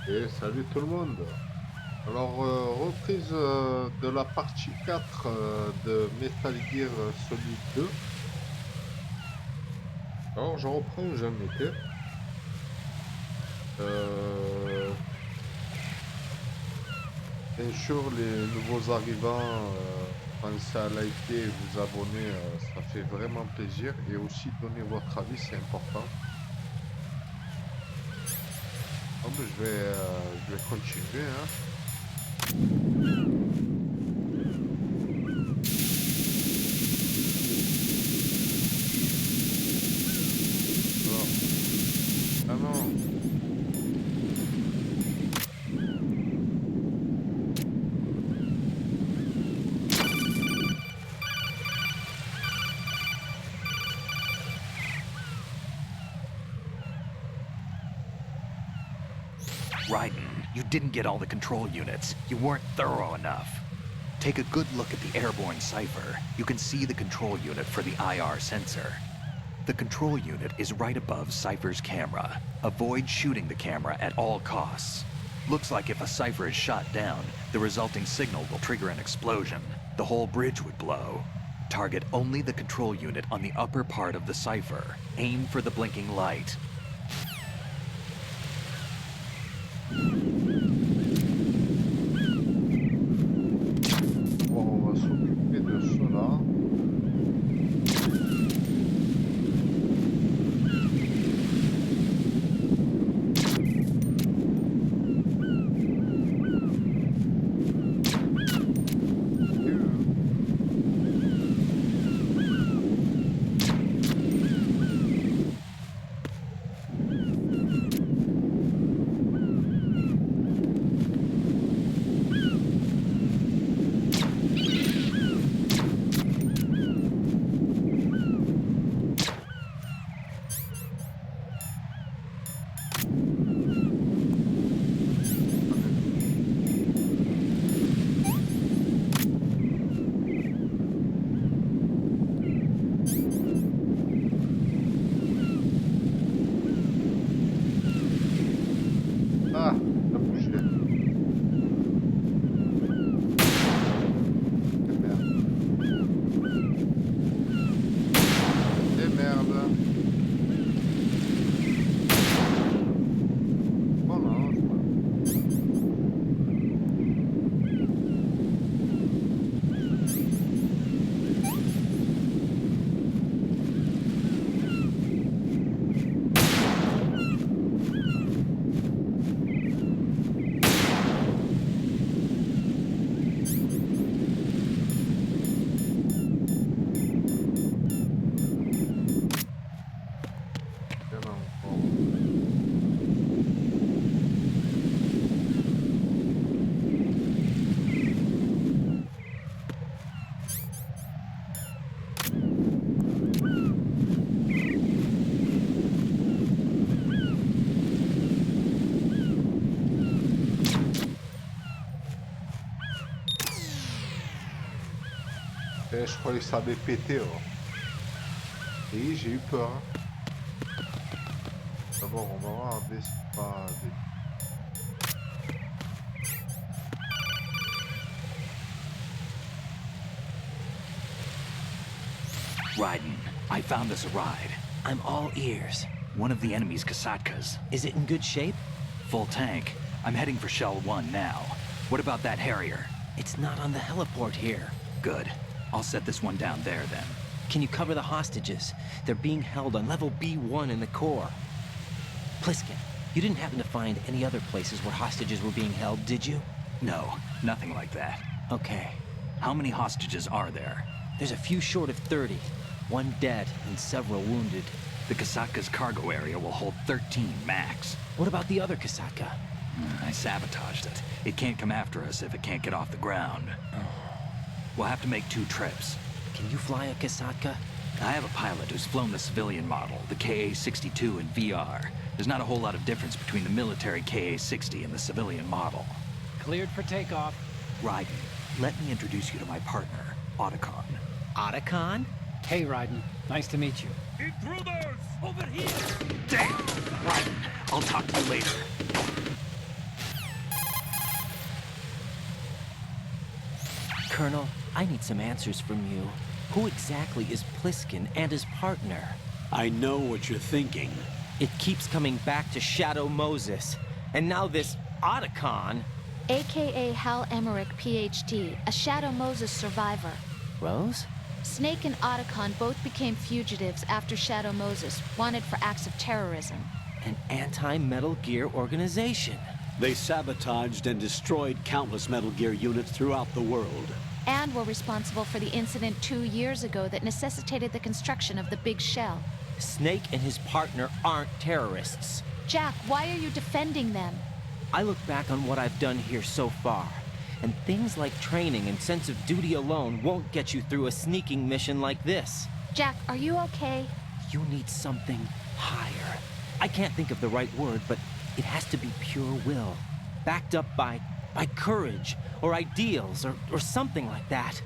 Et salut tout le monde. Alors, reprise de la partie 4 de Metal Gear Solid 2. Alors, je reprends où j'en étais. Euh, Bien sûr, les nouveaux arrivants, pensez à liker et vous abonner, ça fait vraiment plaisir. Et aussi donner votre avis, c'est important. Ah, ben, je vais continuer, hein. Alors, ah non. Raiden, you didn't get all the control units. You weren't thorough enough. Take a good look at the airborne cipher. You can see the control unit for the IR sensor. The control unit is right above Cypher's camera. Avoid shooting the camera at all costs. Looks like if a Cypher is shot down, the resulting signal will trigger an explosion. The whole bridge would blow. Target only the control unit on the upper part of the Cypher. Aim for the blinking light. Bon, on va s'occuper de cela. Ah, ça a bougé. Eh merde. Eh merde. Oh non, il y en a encore. Eh, je croyais que ça avait pété. Oh. Et j'ai eu peur, hein. D'abord, on va regarder si c'est pas des... Raiden, I found us a ride. I'm all ears. One of the enemy's Kasatkas. Is it in good shape? Full tank. I'm heading for Shell 1 now. What about that Harrier? It's not on the heliport here. Good. I'll set this one down there then. Can you cover the hostages? They're being held on level B1 in the core. Pliskin, you didn't happen to find any other places where hostages were being held, did you? No, nothing like that. Okay. How many hostages are there? There's a few short of 30. One dead and several wounded. The Kasatka's cargo area will hold 13 max. What about the other Kasatka? I sabotaged it. It can't come after us if it can't get off the ground. We'll have to make 2 trips. Can you fly a Kasatka? I have a pilot who's flown the civilian model, the KA-62 in VR. There's not a whole lot of difference between the military KA-60 and the civilian model. Cleared for takeoff. Raiden, let me introduce you to my partner, Otacon. Otacon? Hey, Raiden. Nice to meet you. Damn! Raiden, I'll talk to you later. Colonel, I need some answers from you. Who exactly is Pliskin and his partner? I know what you're thinking. It keeps coming back to Shadow Moses. And now this Otacon. AKA Hal Emmerich, PhD, a Shadow Moses survivor. Rose? Snake and Otacon both became fugitives after Shadow Moses, wanted for acts of terrorism. An anti-Metal Gear organization. They sabotaged and destroyed countless Metal Gear units throughout the world. And were responsible for the incident 2 years ago that necessitated the construction of the Big Shell. Snake and his partner aren't terrorists. Jack, why are you defending them? I look back on what I've done here so far, and things like training and sense of duty alone won't get you through a sneaking mission like this. Jack, are you okay? You need something higher. I can't think of the right word, but it has to be pure will, backed up by courage, or ideals, or something like that.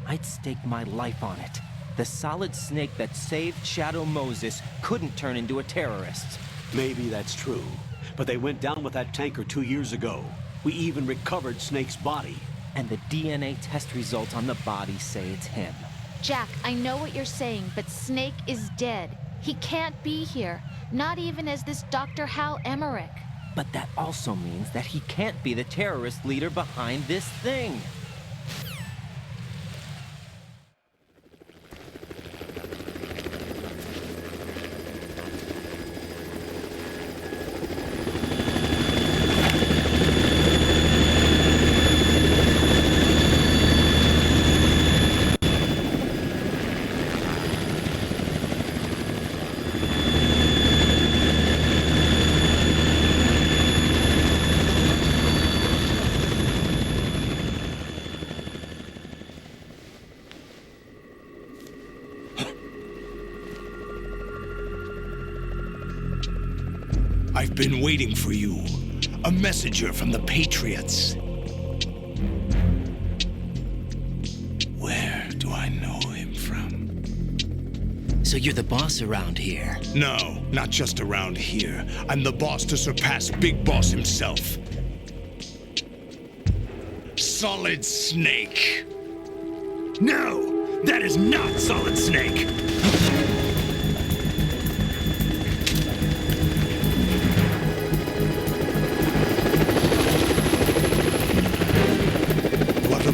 I'd stake my life on it. The solid Snake that saved Shadow Moses couldn't turn into a terrorist. Maybe that's true, but they went down with that tanker 2 years ago. We even recovered Snake's body. And the DNA test results on the body say it's him. Jack, I know what you're saying, but Snake is dead. He can't be here, not even as this Dr. Hal Emmerich. But that also means that he can't be the terrorist leader behind this thing. I've been waiting for you. A messenger from the Patriots. Where do I know him from? So you're the boss around here? No, not just around here. I'm the boss to surpass Big Boss himself. Solid Snake. No, that is not Solid Snake.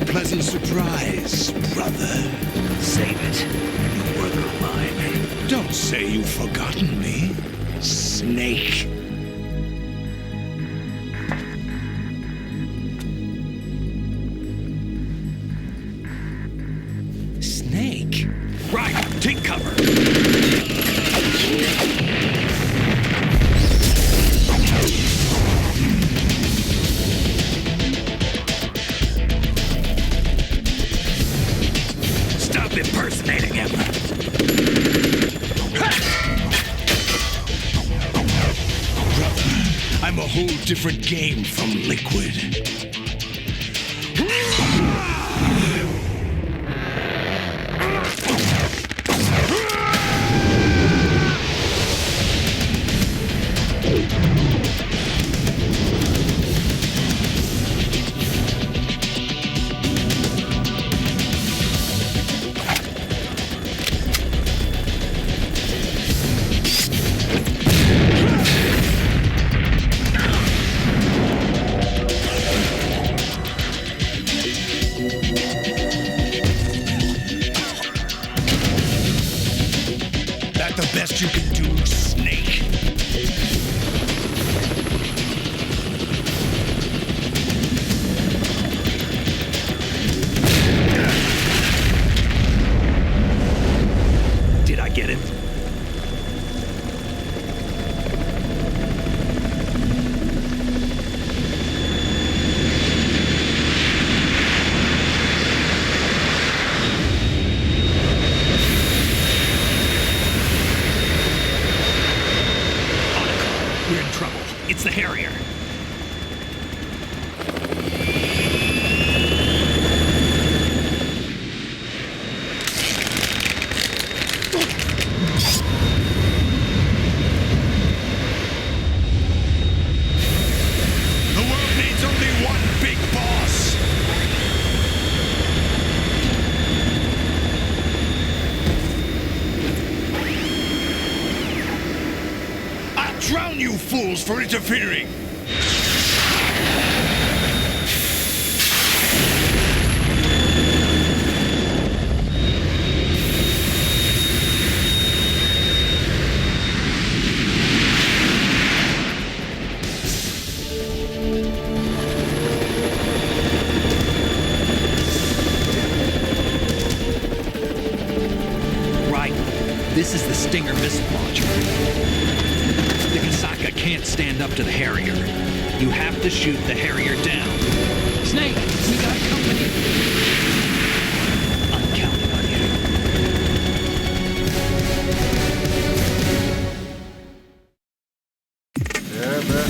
Pleasant surprise, brother. Save it. You work of mine. Don't say you've forgotten me, Snake. Snake? Right, take cover. Impersonating him. Brother, I'm a whole different game from Liquid. The best you can do, Snake. Did I get it? We're in trouble. It's the Harrier. The world needs only one big boss. Drown, you fools, for interfering! This is the Stinger missile launcher. The Kasaka can't stand up to the Harrier. You have to shoot the Harrier down. Snake, we got company. I'm counting on you. Yeah, man.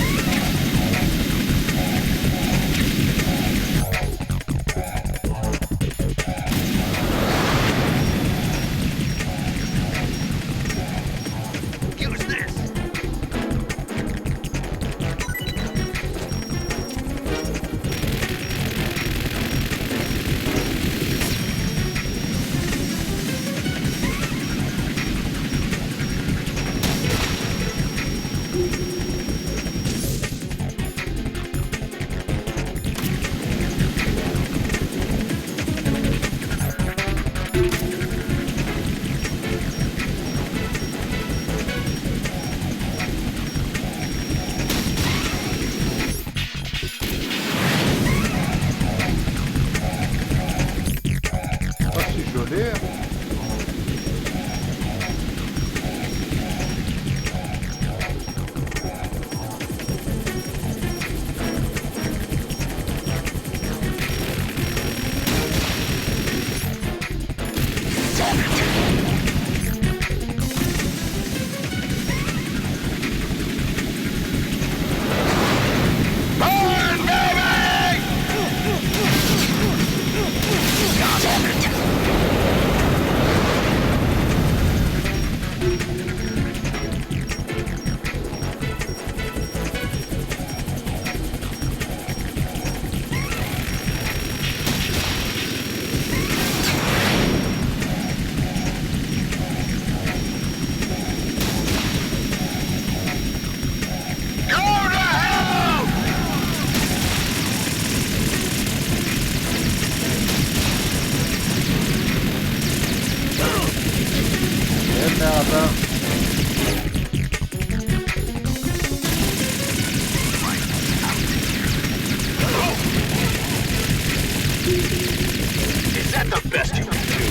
Is that the best you can do?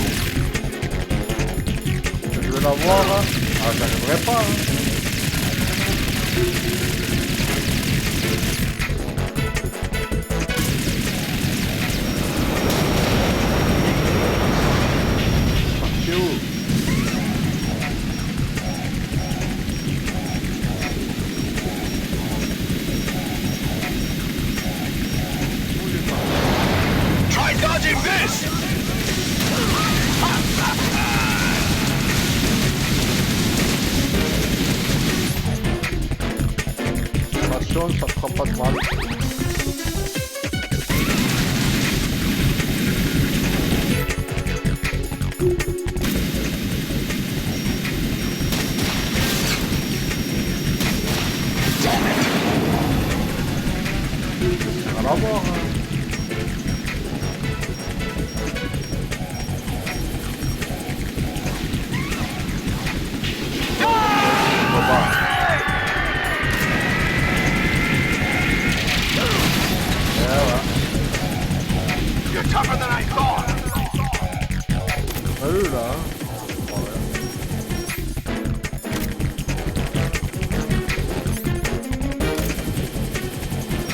Je vais l'avoir, hein. Ah, j'arriverai pas, hein. C'est où? Try dodging this! Ça ne fera pas de mal. On va voir, hein. You're tougher than I thought! Salut là.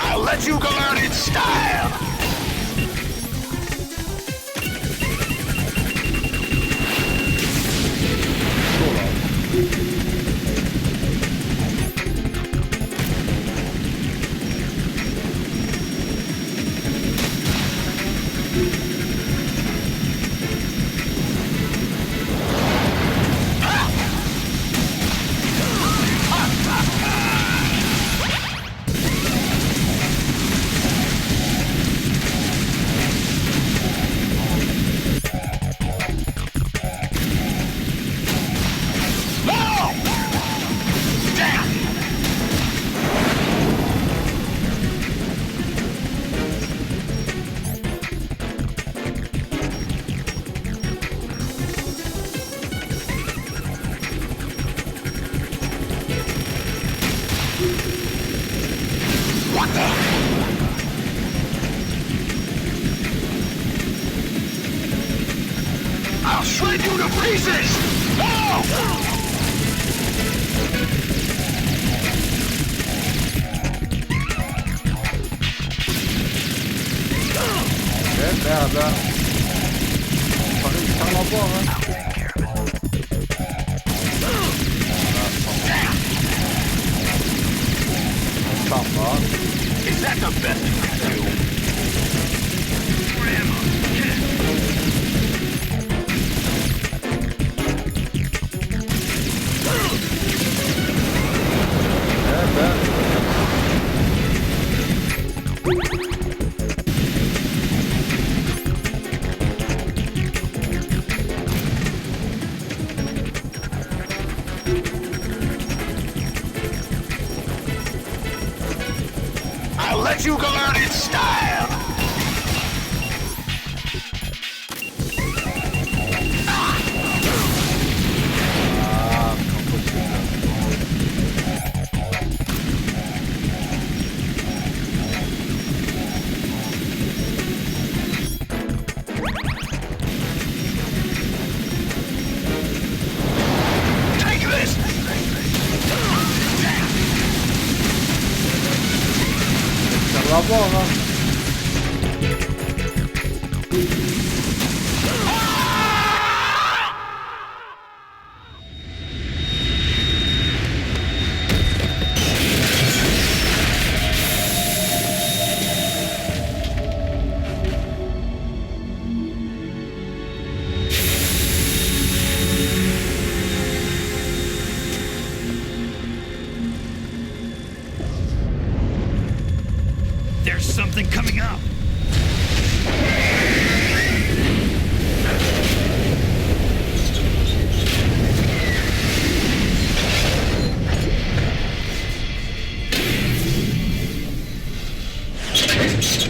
I'll let you go out in style! What the? I'll shred you to pieces! Oh! Merde. Pas réussi à l'avoir, hein. Ça va. Is that the best you can do? I'll let you go out in style! Take this! Ça va l'avoir, hein. There's something coming up.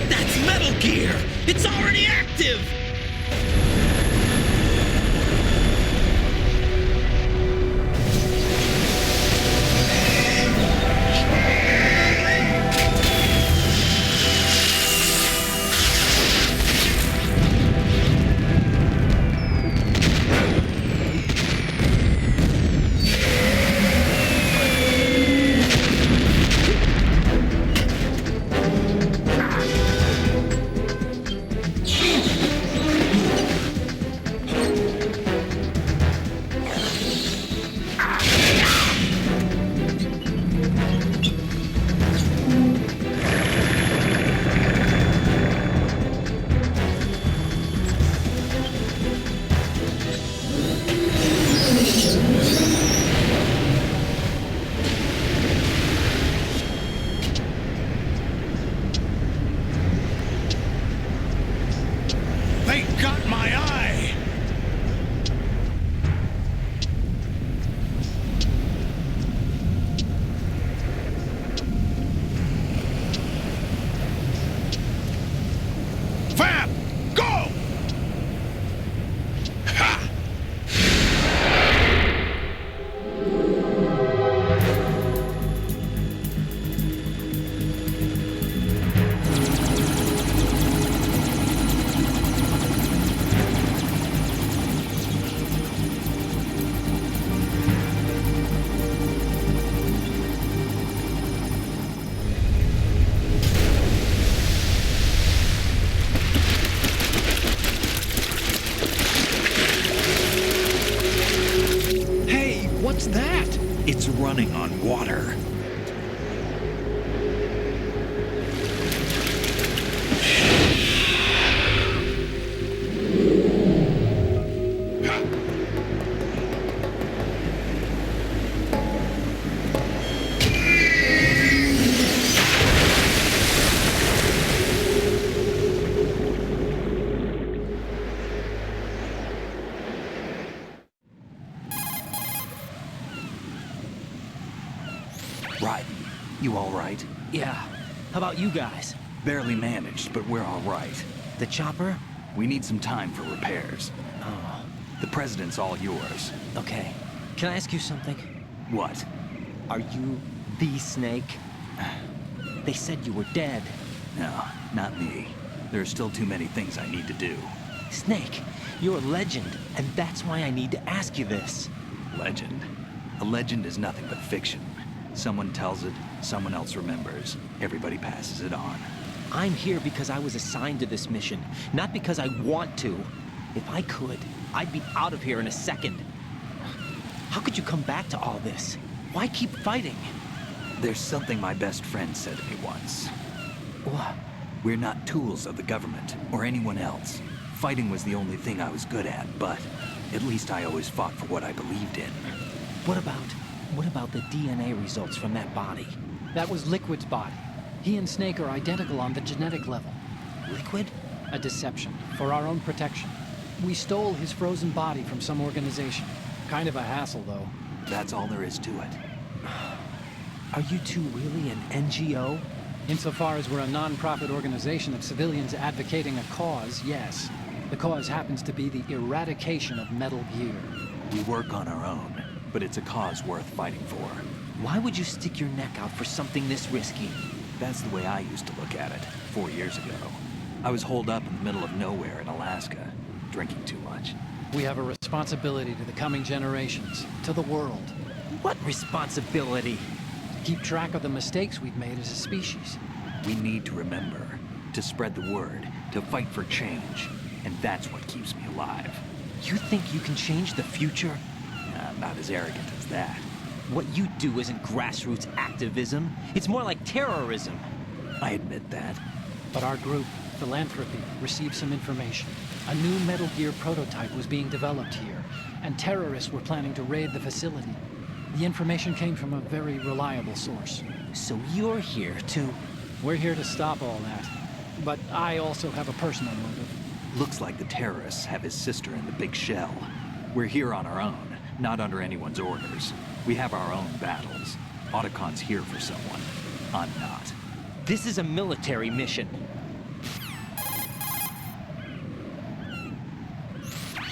That's Metal Gear! It's already active! They got my eye! Fab! Go! Ha! Hey, what's that? It's running on water. Right. You all right? Yeah. How about you guys? Barely managed, but we're all right. The chopper? We need some time for repairs. Oh, The president's all yours. okay. Can I ask you something? What? Are you The Snake? They said you were dead. No, not me. There are still too many things I need to do. Snake, you're a legend, and that's why I need to ask you this. Legend. A legend is nothing but fiction. Someone tells it, someone else remembers. Everybody passes it on. I'm here because I was assigned to this mission, not because I want to. If I could, I'd be out of here in a second. How could you come back to all this? Why keep fighting? There's something my best friend said to me once. What? We're not tools of the government or anyone else. Fighting was the only thing I was good at, but at least I always fought for what I believed in. What about the DNA results from that body? That was Liquid's body. He and Snake are identical on the genetic level. Liquid? A deception, for our own protection. We stole his frozen body from some organization. Kind of a hassle, though. That's all there is to it. Are you two really an NGO? Insofar as we're a non-profit organization of civilians advocating a cause, yes. The cause happens to be the eradication of Metal Gear. We work on our own, but it's a cause worth fighting for. Why would you stick your neck out for something this risky? That's the way I used to look at it 4 years ago. I was holed up in the middle of nowhere in Alaska, drinking too much. We have a responsibility to the coming generations, to the world. What responsibility? Keep track of the mistakes we've made as a species. We need to remember, to spread the word, to fight for change, and that's what keeps me alive. You think you can change the future? I'm not as arrogant as that. What you do isn't grassroots activism. It's more like terrorism. I admit that. But our group, Philanthropy, received some information. A new Metal Gear prototype was being developed here, and terrorists were planning to raid the facility. The information came from a very reliable source. So you're here to... We're here to stop all that. But I also have a personal motive. Looks like the terrorists have his sister in the big shell. We're here on our own, not under anyone's orders. We have our own battles. Otacon's here for someone. I'm not. This is a military mission.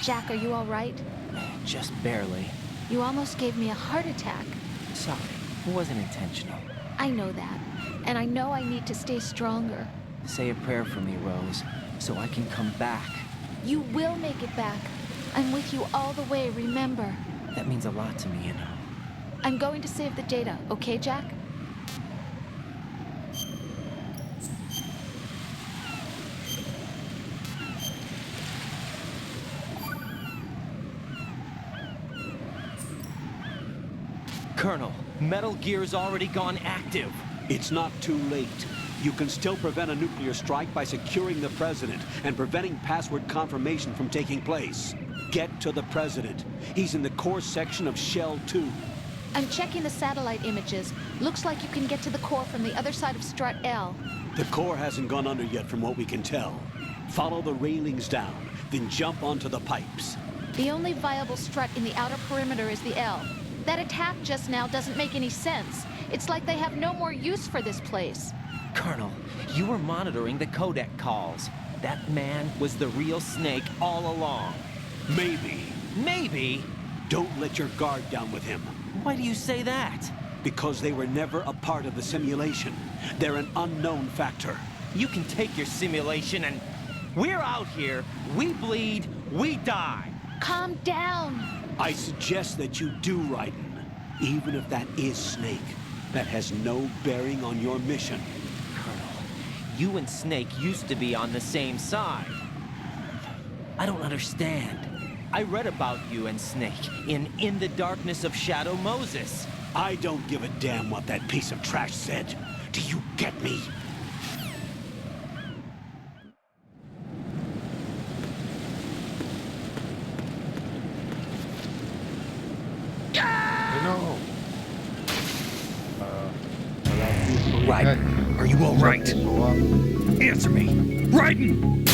Jack, are you all right? Just barely. You almost gave me a heart attack. Sorry, it wasn't intentional. I know that. And I know I need to stay stronger. Say a prayer for me, Rose, so I can come back. You will make it back. I'm with you all the way, remember. That means a lot to me, you know. I'm going to save the data, okay, Jack? Colonel, Metal Gear's already gone active. It's not too late. You can still prevent a nuclear strike by securing the President and preventing password confirmation from taking place. Get to the President. He's in the core section of Shell 2. I'm checking the satellite images. Looks like you can get to the core from the other side of Strut L. The core hasn't gone under yet from what we can tell. Follow the railings down, then jump onto the pipes. The only viable strut in the outer perimeter is the L. That attack just now doesn't make any sense. It's like they have no more use for this place. Colonel, you were monitoring the codec calls. That man was the real Snake all along. Maybe. Maybe? Don't let your guard down with him. Why do you say that? Because they were never a part of the simulation. They're an unknown factor. You can take your simulation and... We're out here, we bleed, we die. Calm down. I suggest that you do, Raiden. Even if that is Snake, that has no bearing on your mission. Colonel, you and Snake used to be on the same side. I don't understand. I read about you and Snake in the Darkness of Shadow Moses. I don't give a damn what that piece of trash said. Do you get me? Non. Raiden, are you all right? Answer me. Raiden!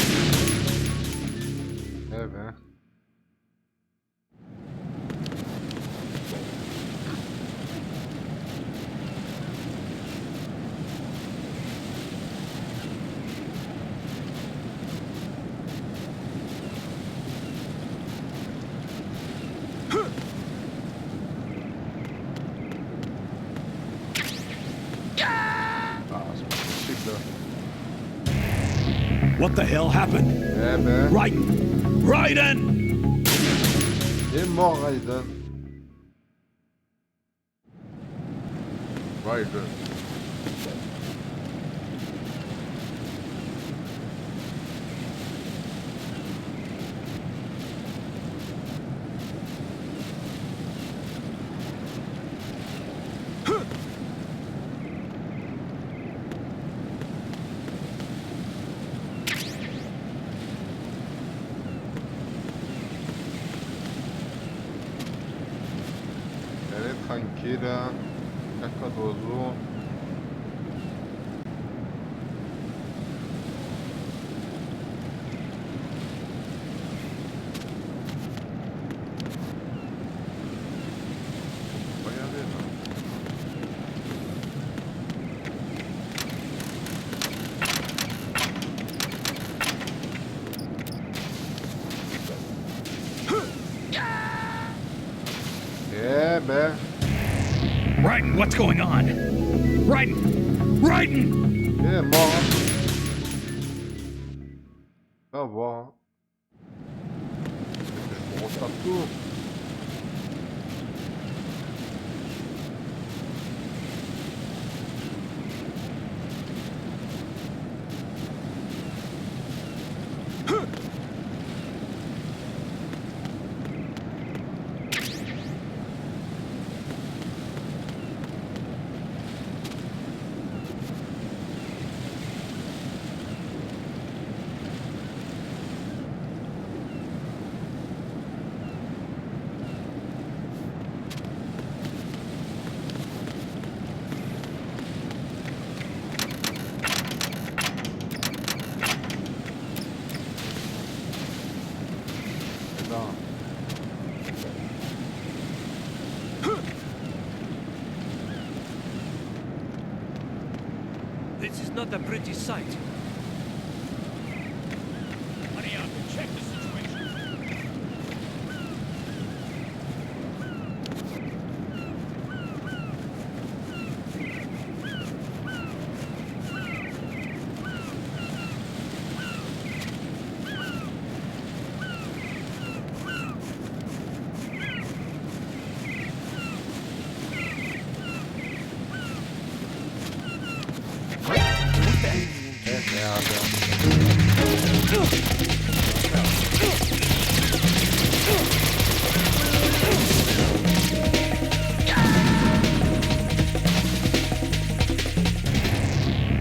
Eh ben. Ah, c'est pas possible. What the hell happened? Eh ben, Raiden! Raiden! il est mort, Raiden. Raiden. Elle est tranquille, caca d'oiseau. On va y aller là. Eh ben, Raiden, what's going on? Raiden! Raiden! il est mort. Ça va. Je me retape tout. Non. This is not a pretty sight. Honey, up and check the situation.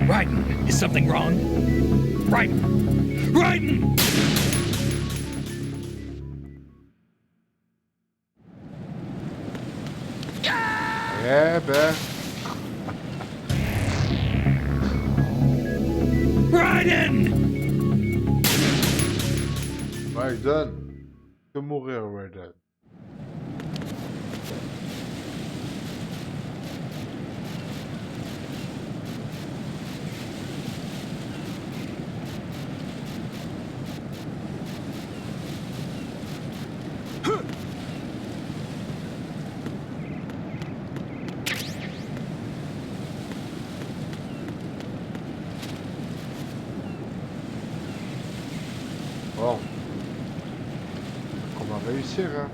Raiden, is something wrong? Raiden! Raiden! Eh ben, Raiden! Raiden. Que mourir, Raiden. Bon. On va réussir, hein.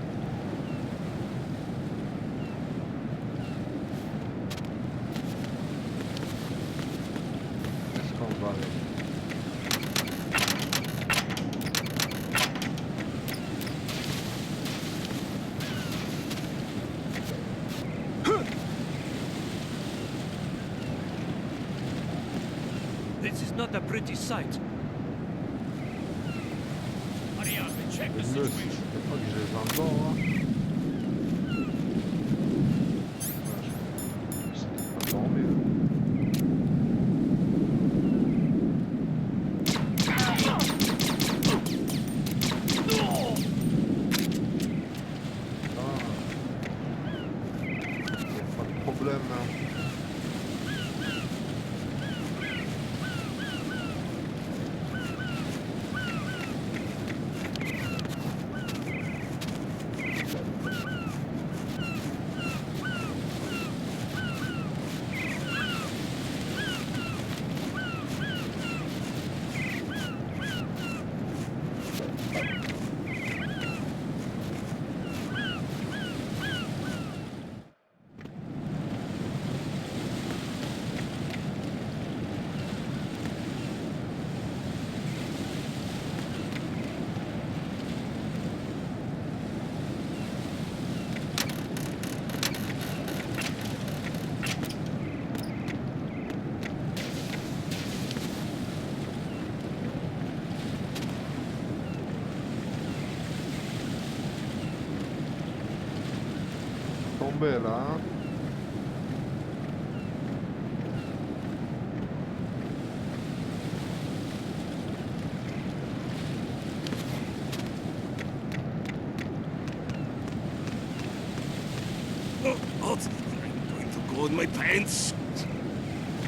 Est-ce qu'on va aller? This is not a pretty sight. Honey, up and check Le the mieux, situation. c'est pas que je les endors, hein. Ouais, je pas dormir. Pas de problème, hein. tomber là. Hein. Oh, I'm going to go in my pants.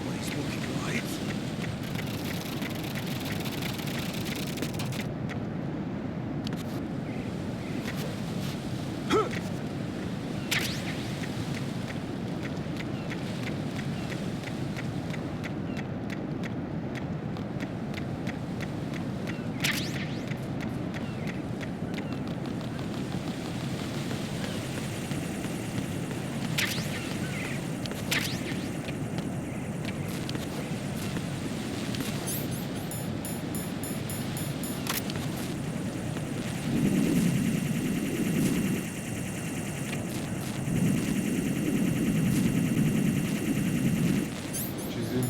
Why is smoking right?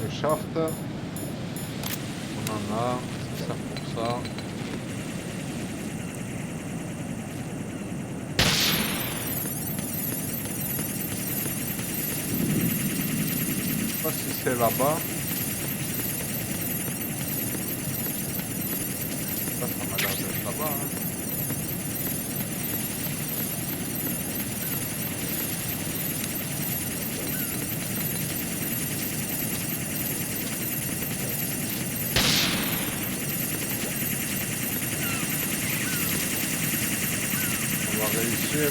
Shaft. On en a, ça sert pour ça. Je sais pas si c'est là-bas. Ça m'a l'air d'être là-bas. Hein. Réussir.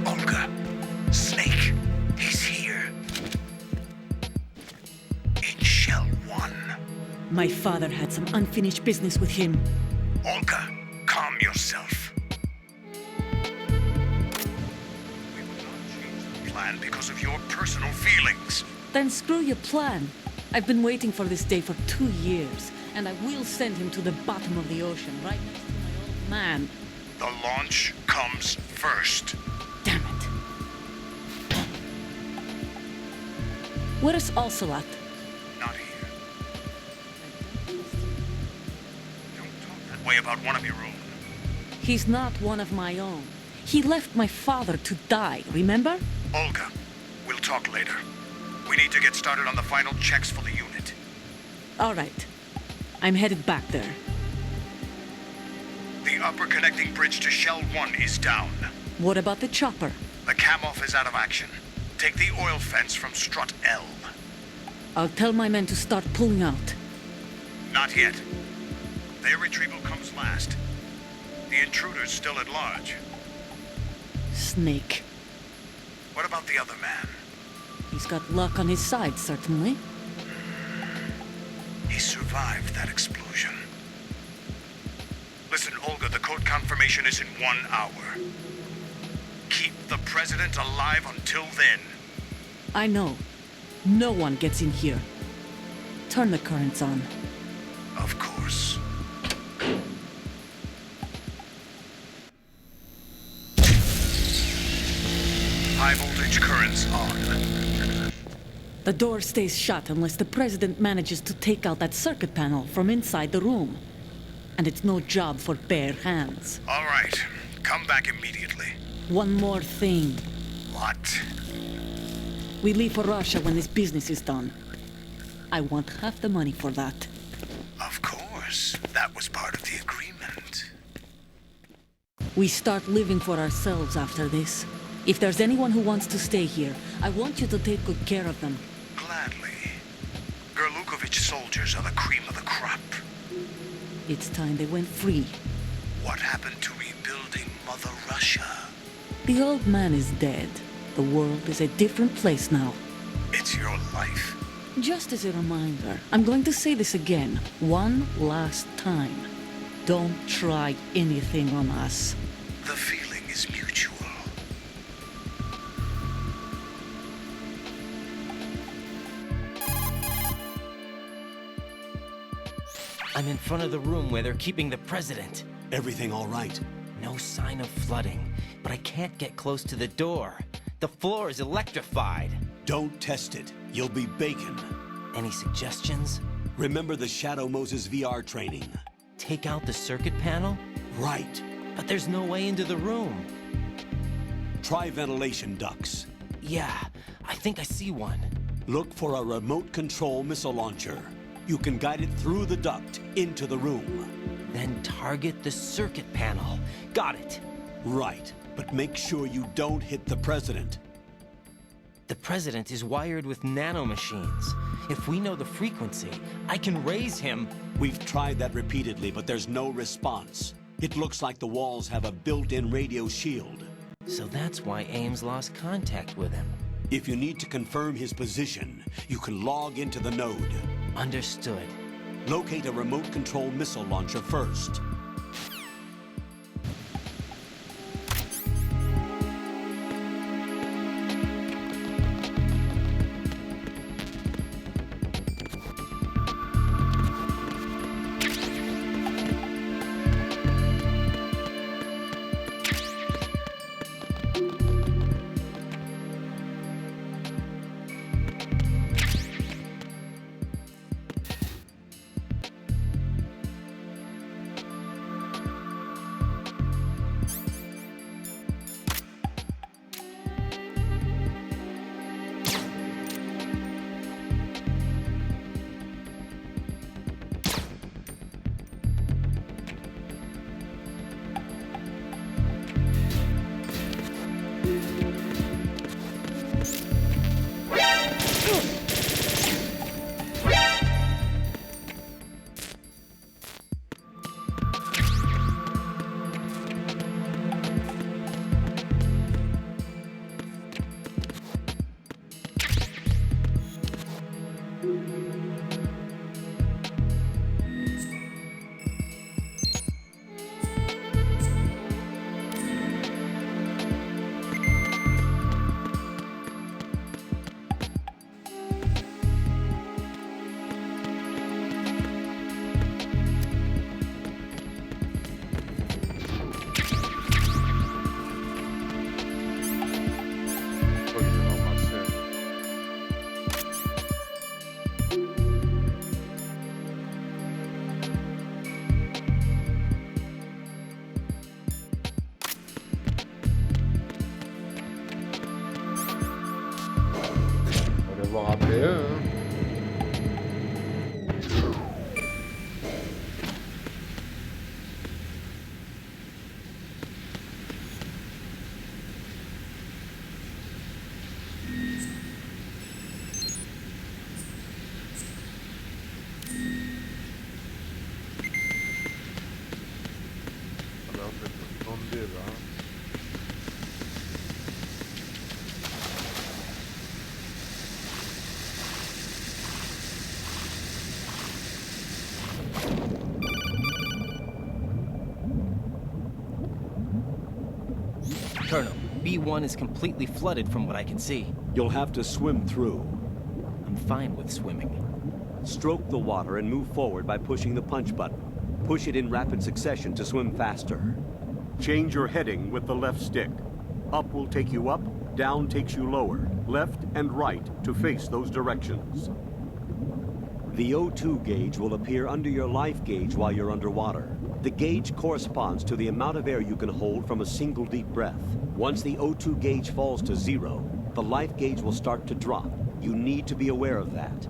Olga, Snake, he's here. In Shell 1. My father had some unfinished business with him. Olga, calm yourself. Because of your personal feelings. Then screw your plan. I've been waiting for this day for 2 years, and I will send him to the bottom of the ocean, right next to my old man. The launch comes first. Damn it. Where is Ocelot? Not here. Don't talk that way about one of your own. He's not one of my own. He left my father to die, remember? Olga, we'll talk later. We need to get started on the final checks for the unit. All right. I'm headed back there. The upper connecting bridge to Shell 1 is down. What about the chopper? The cam-off is out of action. Take the oil fence from strut L. I'll tell my men to start pulling out. Not yet. Their retrieval comes last. The intruder's still at large. Snake. What about the other man? He's got luck on his side, certainly. He survived that explosion. Listen, Olga, the code confirmation is in 1 hour. Keep the president alive until then. I know. No one gets in here. Turn the currents on. Of course. High voltage currents on. The door stays shut unless the president manages to take out that circuit panel from inside the room. And it's no job for bare hands. All right. Come back immediately. One more thing. What? We leave for Russia when this business is done. I want half the money for that. Of course. That was part of the agreement. We start living for ourselves after this. If there's anyone who wants to stay here, I want you to take good care of them. Gladly. Gerlukovich soldiers are the cream of the crop. It's time they went free. What happened to rebuilding Mother Russia? The old man is dead. The world is a different place now. It's your life. Just as a reminder, I'm going to say this again, one last time. Don't try anything on us. The feeling is mutual. I'm in front of the room where they're keeping the president. Everything all right? No sign of flooding, but I can't get close to the door. The floor is electrified. Don't test it. You'll be bacon. Any suggestions? Remember the Shadow Moses VR training. Take out the circuit panel? Right. But there's no way into the room. Try ventilation ducts. Yeah, I think I see one. Look for a remote control missile launcher. You can guide it through the duct into the room. Then target the circuit panel. Got it. Right, but make sure you don't hit the president. The president is wired with nanomachines. If we know the frequency, I can raise him. We've tried that repeatedly, but there's no response. It looks like the walls have a built-in radio shield. So that's why Ames lost contact with him. If you need to confirm his position, you can log into the node. Understood. Locate a remote control missile launcher first. Colonel, B1 is completely flooded from what I can see. You'll have to swim through. I'm fine with swimming. Stroke the water and move forward by pushing the punch button. Push it in rapid succession to swim faster. Change your heading with the left stick. Up will take you up, down takes you lower, left and right to face those directions. The O2 gauge will appear under your life gauge while you're underwater. The gauge corresponds to the amount of air you can hold from a single deep breath. Once the O2 gauge falls to 0, the life gauge will start to drop. You need to be aware of that.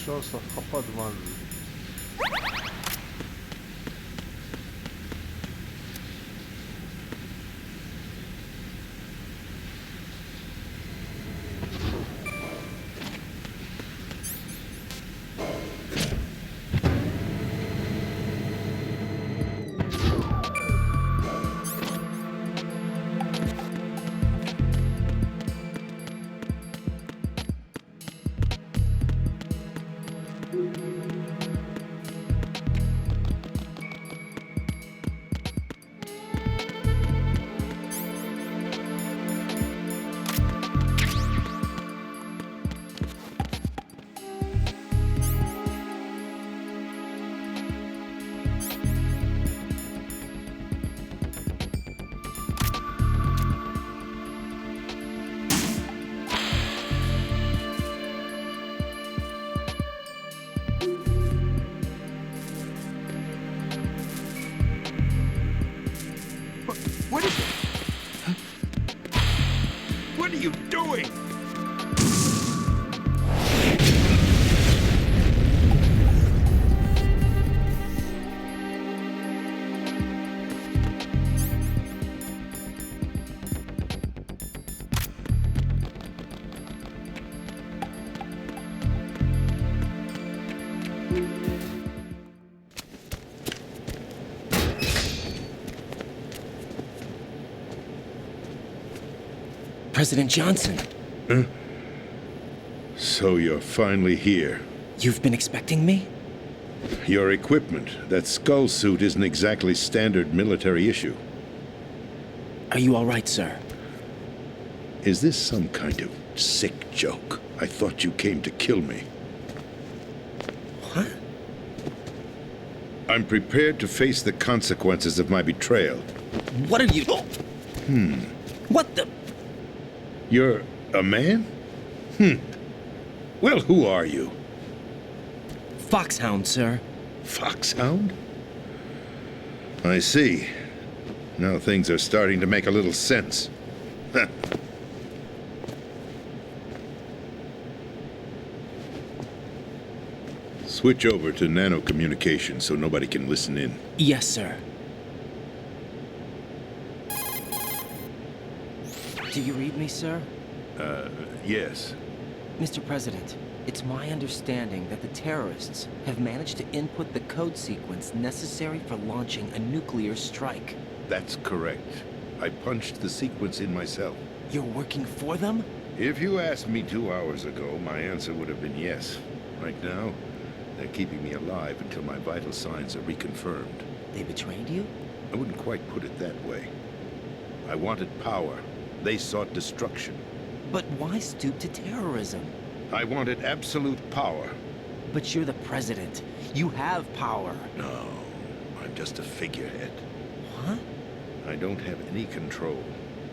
attention, ça fera pas de mal. What is it? What are you doing? President Johnson. Huh? So you're finally here. You've been expecting me? Your equipment, that skull suit isn't exactly standard military issue. Are you all right, sir? Is this some kind of sick joke? I thought you came to kill me. What? I'm prepared to face the consequences of my betrayal. What are you... What the... You're a man? Well, who are you? Foxhound, sir. Foxhound? I see. Now things are starting to make a little sense. Switch over to nano-communication so nobody can listen in. Yes, sir. Do you read me, sir? Yes. Mr. President, it's my understanding that the terrorists have managed to input the code sequence necessary for launching a nuclear strike. That's correct. I punched the sequence in myself. You're working for them? If you asked me 2 hours ago, my answer would have been yes. Right now, they're keeping me alive until my vital signs are reconfirmed. They betrayed you? I wouldn't quite put it that way. I wanted power. They sought destruction. But why stoop to terrorism? I wanted absolute power. But you're the president. You have power. No, I'm just a figurehead. What? I don't have any control.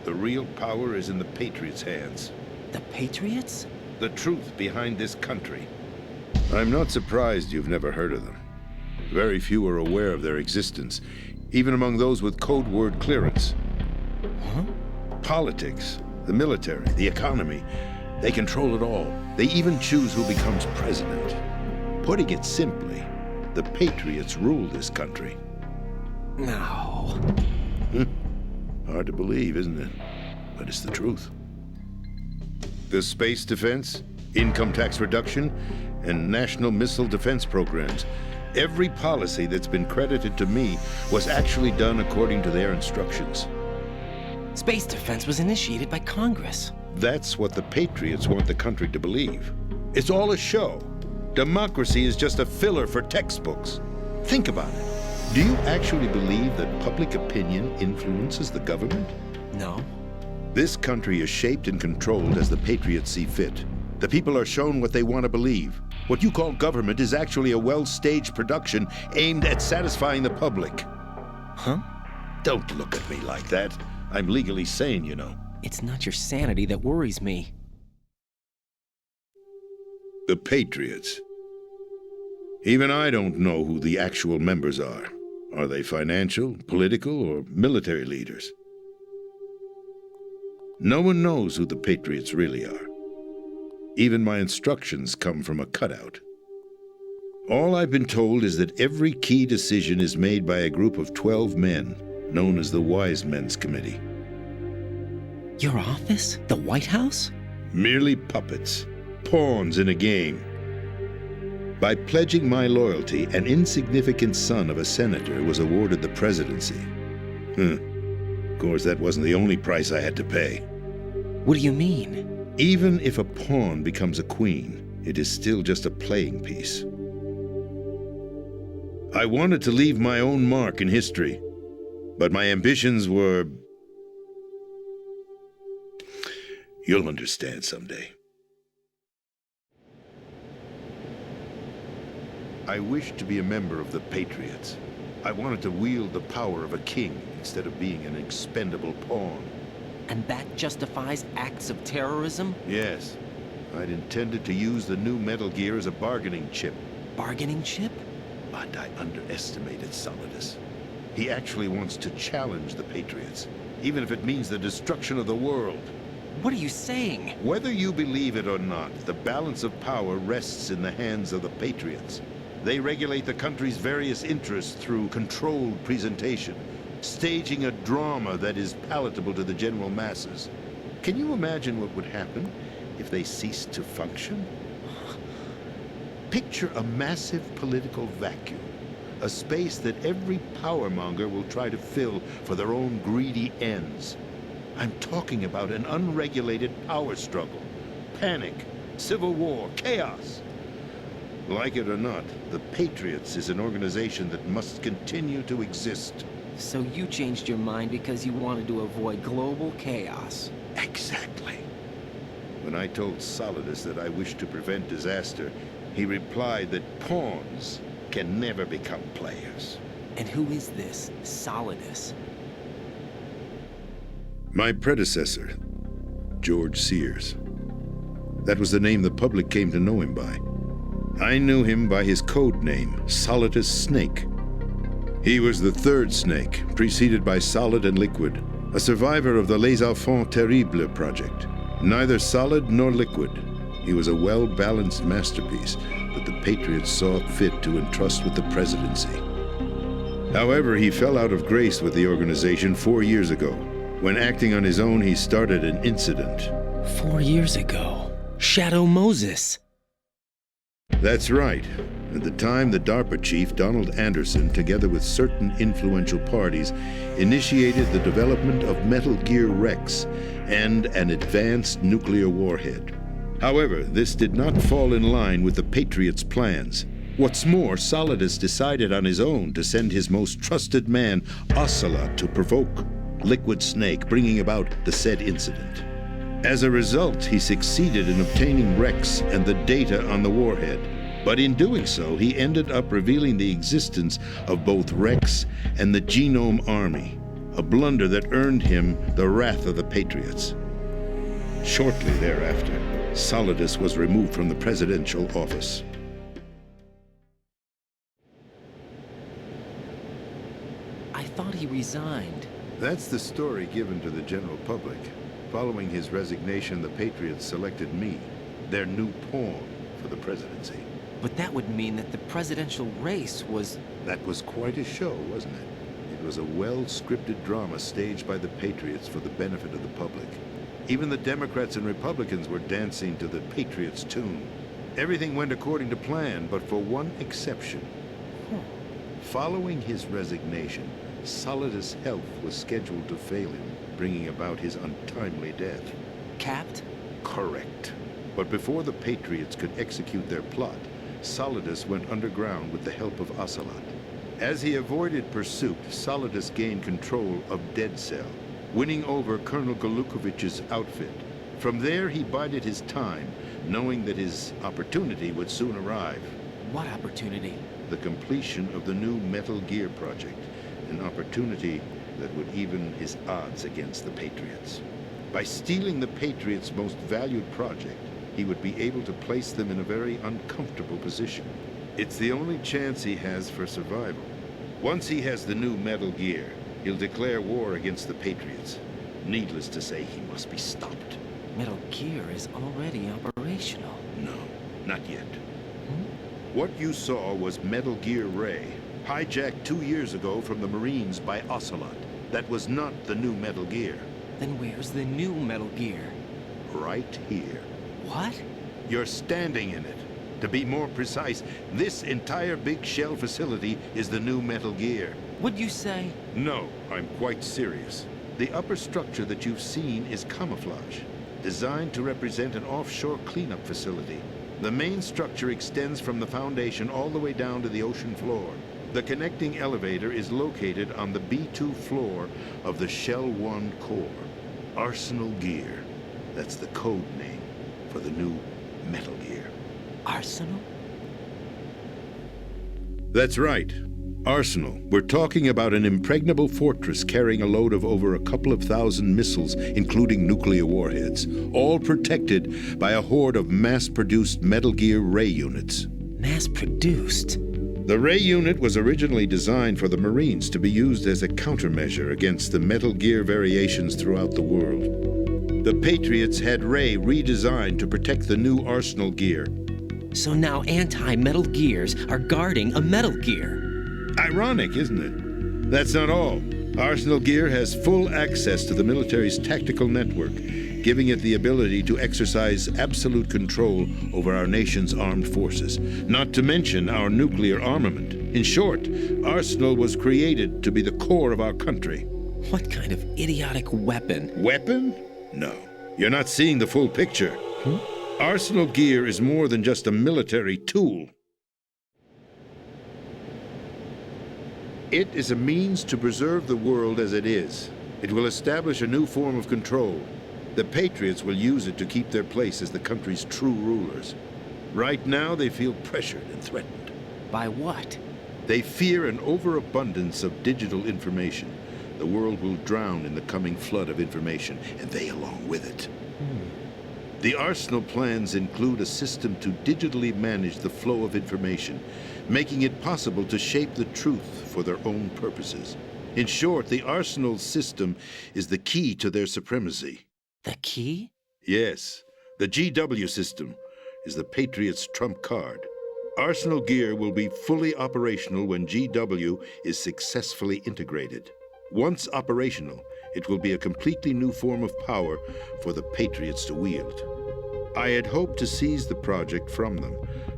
The real power is in the Patriots' hands. The Patriots? The truth behind this country. I'm not surprised you've never heard of them. Very few are aware of their existence, even among those with code word clearance. Huh? Politics, the military, the economy, they control it all. They even choose who becomes president. Putting it simply, the Patriots rule this country. No. Hard to believe, isn't it? But it's the truth. The space defense, income tax reduction, and national missile defense programs. Every policy that's been credited to me was actually done according to their instructions. Space defense was initiated by Congress. That's what the Patriots want the country to believe. It's all a show. Democracy is just a filler for textbooks. Think about it. Do you actually believe that public opinion influences the government? No. This country is shaped and controlled as the Patriots see fit. The people are shown what they want to believe. What you call government is actually a well-staged production aimed at satisfying the public. Huh? Don't look at me like that. I'm legally sane, you know. It's not your sanity that worries me. The Patriots. Even I don't know who the actual members are. Are they financial, political, or military leaders? No one knows who the Patriots really are. Even my instructions come from a cutout. All I've been told is that every key decision is made by a group of 12 men, known as the Wise Men's Committee. Your office? The White House? Merely puppets, pawns in a game. By pledging my loyalty, an insignificant son of a senator was awarded the presidency. Of course, that wasn't the only price I had to pay. What do you mean? Even if a pawn becomes a queen, it is still just a playing piece. I wanted to leave my own mark in history, but my ambitions were... You'll understand someday. I wished to be a member of the Patriots. I wanted to wield the power of a king instead of being an expendable pawn. And that justifies acts of terrorism? Yes. I'd intended to use the new Metal Gear as a bargaining chip. Bargaining chip? But I underestimated Solidus. He actually wants to challenge the Patriots, even if it means the destruction of the world. What are you saying? Whether you believe it or not, the balance of power rests in the hands of the Patriots. They regulate the country's various interests through controlled presentation, staging a drama that is palatable to the general masses. Can you imagine what would happen if they ceased to function? Picture a massive political vacuum, a space that every powermonger will try to fill for their own greedy ends. I'm talking about an unregulated power struggle, panic, civil war, chaos. Like it or not, the Patriots is an organization that must continue to exist. So you changed your mind because you wanted to avoid global chaos. Exactly. When I told Solidus that I wished to prevent disaster, he replied that pawns can never become players. And who is this Solidus? My predecessor, George Sears. That was the name the public came to know him by. I knew him by his code name, Solidus Snake. He was the third snake, preceded by Solid and Liquid, a survivor of the Les Enfants Terribles project. Neither solid nor liquid, he was a well-balanced masterpiece that the Patriots saw fit to entrust with the presidency. However, he fell out of grace with the organization 4 years ago. When acting on his own, he started an incident. 4 years ago? Shadow Moses. That's right. At the time, the DARPA chief, Donald Anderson, together with certain influential parties, initiated the development of Metal Gear Rex and an advanced nuclear warhead. However, this did not fall in line with the Patriots' plans. What's more, Solidus decided on his own to send his most trusted man, Ocelot, to provoke Liquid Snake, bringing about the said incident. As a result, he succeeded in obtaining Rex and the data on the warhead. But in doing so, he ended up revealing the existence of both Rex and the Genome Army, a blunder that earned him the wrath of the Patriots. Shortly thereafter, Solidus was removed from the presidential office. I thought he resigned. That's the story given to the general public. Following his resignation, the Patriots selected me, their new pawn, for the presidency. But that would mean that the presidential race was... That was quite a show, wasn't it? It was a well-scripted drama staged by the Patriots for the benefit of the public. Even the Democrats and Republicans were dancing to the Patriots' tune. Everything went according to plan, but for one exception. Following his resignation, Solidus' health was scheduled to fail him, bringing about his untimely death. Capped? Correct. But before the Patriots could execute their plot, Solidus went underground with the help of Ocelot. As he avoided pursuit, Solidus gained control of Dead Cell, winning over Colonel Golukovich's outfit. From there, he bided his time, knowing that his opportunity would soon arrive. What opportunity? The completion of the new Metal Gear project, an opportunity that would even his odds against the Patriots. By stealing the Patriots' most valued project, he would be able to place them in a very uncomfortable position. It's the only chance he has for survival. Once he has the new Metal Gear, he'll declare war against the Patriots. Needless to say, he must be stopped. Metal Gear is already operational. No, not yet. What you saw was Metal Gear Ray, hijacked 2 years ago from the Marines by Ocelot. That was not the new Metal Gear. Then where's the new Metal Gear? Right here. What? You're standing in it. To be more precise, this entire big shell facility is the new Metal Gear. What'd you say? No, I'm quite serious. The upper structure that you've seen is camouflage, designed to represent an offshore cleanup facility. The main structure extends from the foundation all the way down to the ocean floor. The connecting elevator is located on the B2 floor of the Shell 1 core. Arsenal Gear. That's the code name for the new Metal Gear. Arsenal? That's right. Arsenal. We're talking about an impregnable fortress carrying a load of over a couple of thousand missiles, including nuclear warheads, all protected by a horde of mass-produced Metal Gear Ray units. Mass-produced? The Ray unit was originally designed for the Marines to be used as a countermeasure against the Metal Gear variations throughout the world. The Patriots had Ray redesigned to protect the new Arsenal Gear. So now anti-Metal Gears are guarding a Metal Gear. Ironic, isn't it? That's not all. Arsenal Gear has full access to the military's tactical network, giving it the ability to exercise absolute control over our nation's armed forces, not to mention our nuclear armament. In short, Arsenal was created to be the core of our country. What kind of idiotic weapon? Weapon? No. You're not seeing the full picture. Arsenal Gear is more than just a military tool. It is a means to preserve the world as it is. It will establish a new form of control. The Patriots will use it to keep their place as the country's true rulers. Right now, they feel pressured and threatened. By what? They fear an overabundance of digital information. The world will drown in the coming flood of information, and they along with it. The Arsenal plans include a system to digitally manage the flow of information, making it possible to shape the truth for their own purposes. In short, the Arsenal system is the key to their supremacy. The key? Yes. The GW system is the Patriots' trump card. Arsenal Gear will be fully operational when GW is successfully integrated. Once operational, it will be a completely new form of power for the Patriots to wield. I had hoped to seize the project from them,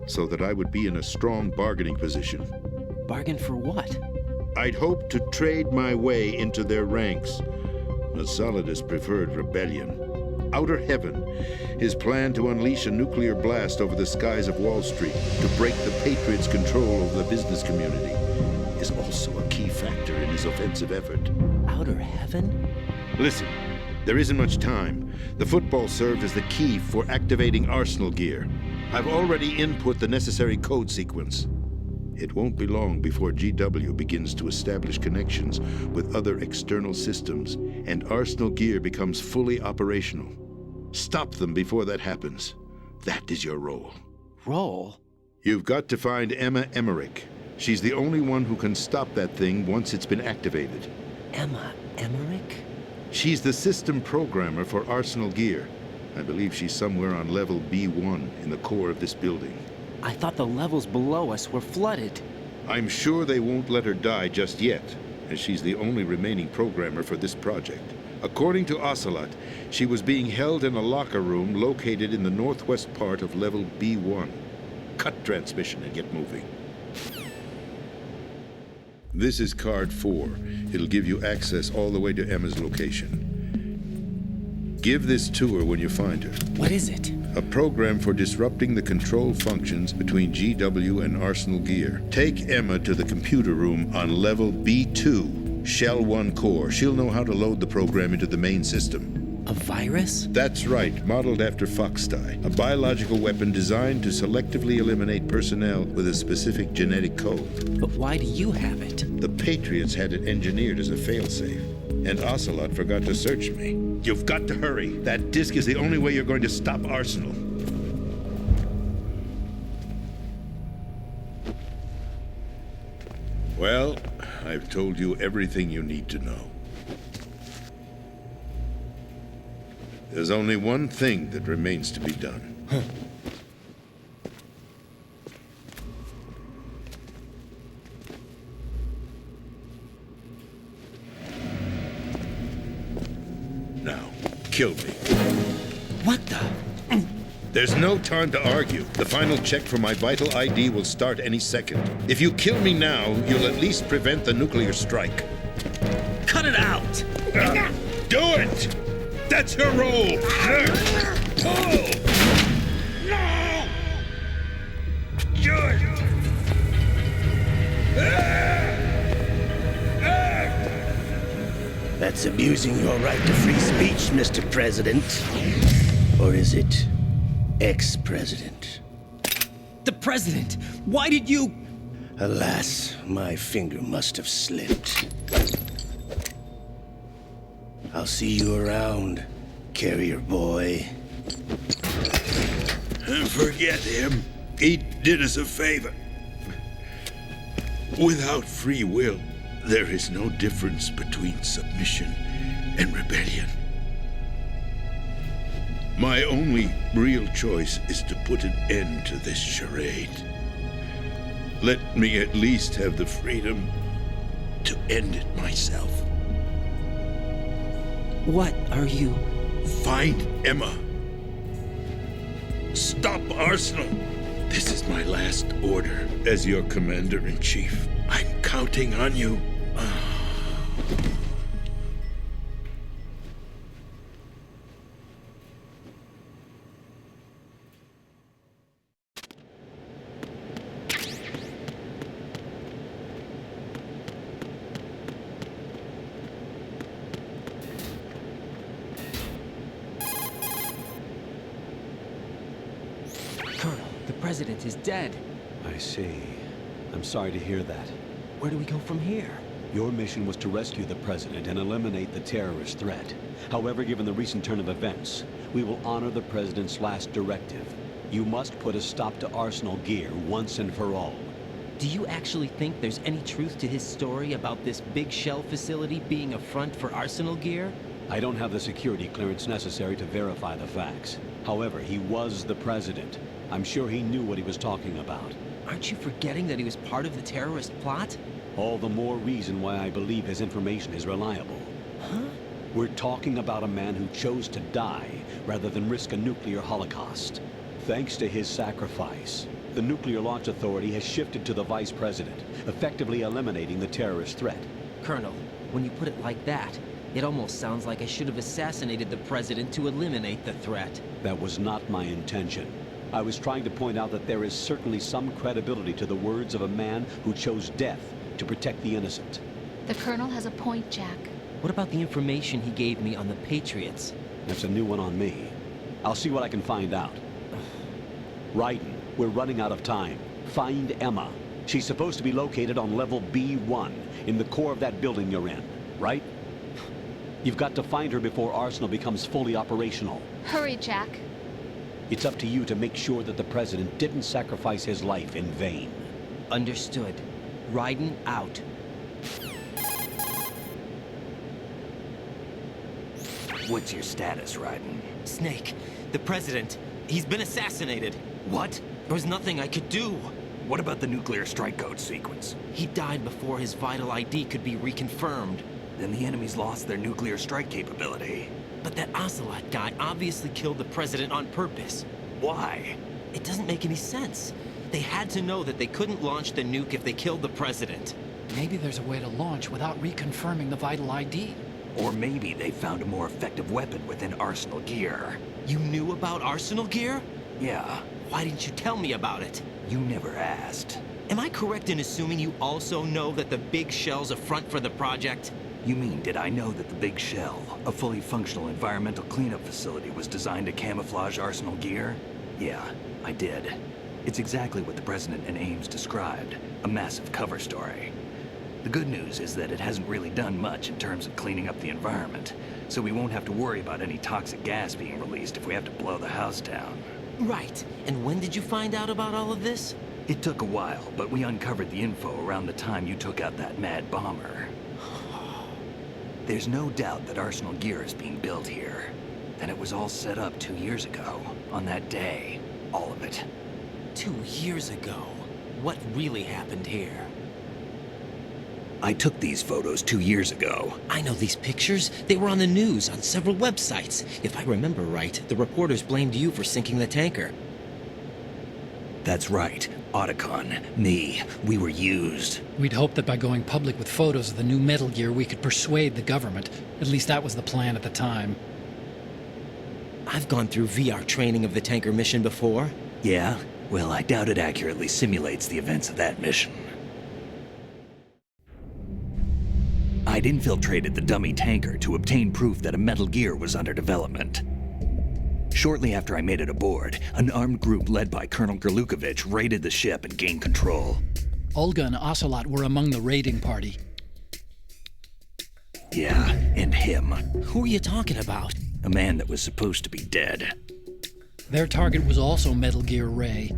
so that I would be in a strong bargaining position. Bargain for what? I'd hoped to trade my way into their ranks. But Solidus preferred rebellion. Outer Heaven, his plan to unleash a nuclear blast over the skies of Wall Street to break the Patriots' control over the business community, is also a key factor in his offensive effort. Outer Heaven? Listen, there isn't much time. The football served as the key for activating Arsenal Gear. I've already input the necessary code sequence. It won't be long before GW begins to establish connections with other external systems, and Arsenal Gear becomes fully operational. Stop them before that happens. That is your role. Role? You've got to find Emma Emmerich. She's the only one who can stop that thing once it's been activated. Emma Emmerich? She's the system programmer for Arsenal Gear. I believe she's somewhere on level B1 in the core of this building. I thought the levels below us were flooded. I'm sure they won't let her die just yet, as she's the only remaining programmer for this project. According to Ocelot, she was being held in a locker room located in the northwest part of level B1. Cut transmission and get moving. This is card 4. It'll give you access all the way to Emma's location. Give this to her when you find her. What is it? A program for disrupting the control functions between GW and Arsenal Gear. Take Emma to the computer room on level B2, Shell 1 core. She'll know how to load the program into the main system. A virus? That's right, modeled after Foxdie, a biological weapon designed to selectively eliminate personnel with a specific genetic code. But why do you have it? The Patriots had it engineered as a failsafe, and Ocelot forgot to search me. You've got to hurry. That disk is the only way you're going to stop Arsenal. Well, I've told you everything you need to know. There's only one thing that remains to be done. kill me. What the? There's no time to argue. The final check for my vital ID will start any second. If you kill me now, you'll at least prevent the nuclear strike. Cut it out! Do it! That's her role! Pull! No! Good! That's abusing your right to free speech, Mr. President. Or is it ex-president? The president! Why did you... Alas, my finger must have slipped. I'll see you around, carrier boy. Forget him. He did us a favor. Without free will, there is no difference between submission and rebellion. My only real choice is to put an end to this charade. Let me at least have the freedom to end it myself. What are you... Find Emma. Stop Arsenal. This is my last order as your commander-in-chief. I'm counting on you. Colonel, the president is dead. I see. I'm sorry to hear that. Where do we go from here? Your mission was to rescue the president and eliminate the terrorist threat. However, given the recent turn of events, we will honor the president's last directive. You must put a stop to Arsenal Gear once and for all. Do you actually think there's any truth to his story about this big shell facility being a front for Arsenal Gear? I don't have the security clearance necessary to verify the facts. However, he was the president. I'm sure he knew what he was talking about. Aren't you forgetting that he was part of the terrorist plot? All the more reason why I believe his information is reliable. Huh? We're talking about a man who chose to die rather than risk a nuclear holocaust. Thanks to his sacrifice, the Nuclear Launch Authority has shifted to the vice president, effectively eliminating the terrorist threat. Colonel, when you put it like that, it almost sounds like I should have assassinated the president to eliminate the threat. That was not my intention. I was trying to point out that there is certainly some credibility to the words of a man who chose death to protect the innocent. The Colonel has a point, Jack. What about the information he gave me on the Patriots? That's a new one on me. I'll see what I can find out. Raiden, we're running out of time. Find Emma. She's supposed to be located on level B1, in the core of that building you're in, right? You've got to find her before Arsenal becomes fully operational. Hurry, Jack. It's up to you to make sure that the president didn't sacrifice his life in vain. Understood. Raiden out. What's your status, Raiden? Snake, the president, he's been assassinated. What? There was nothing I could do. What about the nuclear strike code sequence? He died before his vital ID could be reconfirmed. Then the enemy's lost their nuclear strike capability. But that Ocelot guy obviously killed the president on purpose. Why? It doesn't make any sense. They had to know that they couldn't launch the nuke if they killed the president. Maybe there's a way to launch without reconfirming the vital ID. Or maybe they found a more effective weapon within Arsenal Gear. You knew about Arsenal Gear? Yeah. Why didn't you tell me about it? You never asked. Am I correct in assuming you also know that the big shell's a front for the project? You mean, did I know that the Big Shell, a fully functional environmental cleanup facility, was designed to camouflage Arsenal Gear? Yeah, I did. It's exactly what the President and Ames described, a massive cover story. The good news is that it hasn't really done much in terms of cleaning up the environment, so we won't have to worry about any toxic gas being released if we have to blow the house down. Right. And when did you find out about all of this? It took a while, but we uncovered the info around the time you took out that mad bomber. There's no doubt that Arsenal Gear is being built here. And it was all set up 2 years ago, on that day. All of it. 2 years ago? What really happened here? I took these photos 2 years ago. I know these pictures. They were on the news, on several websites. If I remember right, the reporters blamed you for sinking the tanker. That's right. Otacon, me, we were used. We'd hoped that by going public with photos of the new Metal Gear, we could persuade the government. At least that was the plan at the time. I've gone through VR training of the tanker mission before. Yeah? Well, I doubt it accurately simulates the events of that mission. I'd infiltrated the dummy tanker to obtain proof that a Metal Gear was under development. Shortly after I made it aboard, an armed group led by Colonel Gerlukovich raided the ship and gained control. Olga and Ocelot were among the raiding party. Yeah, and him. Who are you talking about? A man that was supposed to be dead. Their target was also Metal Gear Ray.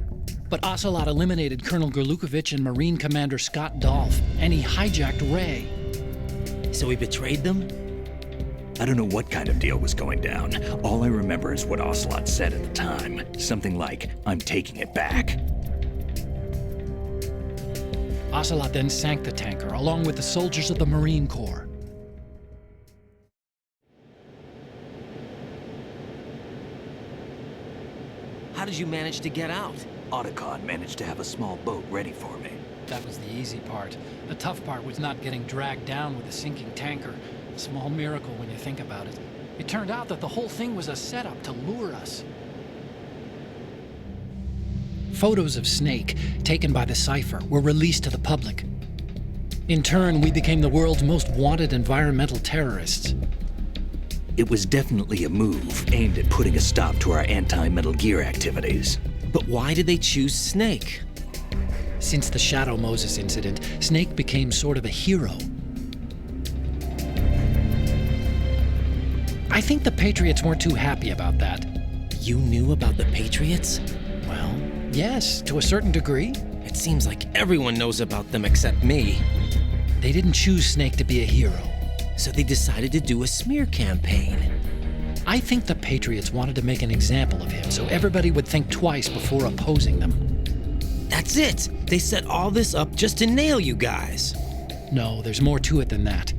But Ocelot eliminated Colonel Gerlukovich and Marine Commander Scott Dolph, and he hijacked Ray. So he betrayed them? I don't know what kind of deal was going down. All I remember is what Ocelot said at the time. Something like, "I'm taking it back." Ocelot then sank the tanker, along with the soldiers of the Marine Corps. How did you manage to get out? Otacon managed to have a small boat ready for me. That was the easy part. The tough part was not getting dragged down with the sinking tanker. A small miracle when you think about it. It turned out that the whole thing was a setup to lure us. Photos of Snake, taken by the Cypher, were released to the public. In turn, we became the world's most wanted environmental terrorists. It was definitely a move aimed at putting a stop to our anti-Metal Gear activities. But why did they choose Snake? Since the Shadow Moses incident, Snake became sort of a hero. I think the Patriots weren't too happy about that. You knew about the Patriots? Well, yes, to a certain degree. It seems like everyone knows about them except me. They didn't choose Snake to be a hero. So they decided to do a smear campaign. I think the Patriots wanted to make an example of him so everybody would think twice before opposing them. That's it! They set all this up just to nail you guys. No, there's more to it than that.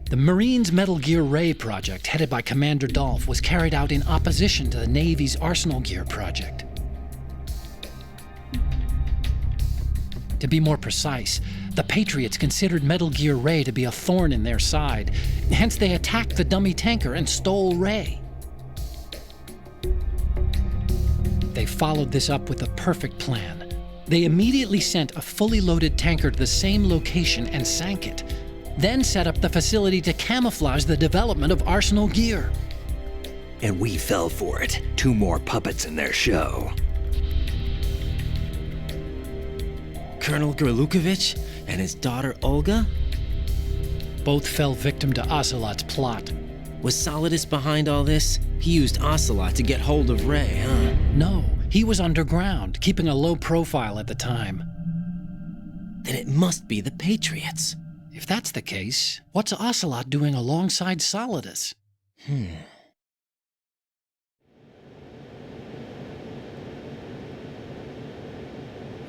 The Marines' Metal Gear Ray project, headed by Commander Dolph, was carried out in opposition to the Navy's Arsenal Gear project. To be more precise, the Patriots considered Metal Gear Ray to be a thorn in their side. Hence, they attacked the dummy tanker and stole Ray. They followed this up with a perfect plan. They immediately sent a fully loaded tanker to the same location and sank it, then set up the facility to camouflage the development of Arsenal Gear. And we fell for it. 2 more puppets in their show. Colonel Gerlukovich and his daughter Olga? Both fell victim to Ocelot's plot. Was Solidus behind all this? He used Ocelot to get hold of Ray, huh? No, he was underground, keeping a low profile at the time. Then it must be the Patriots. If that's the case, what's Ocelot doing alongside Solidus?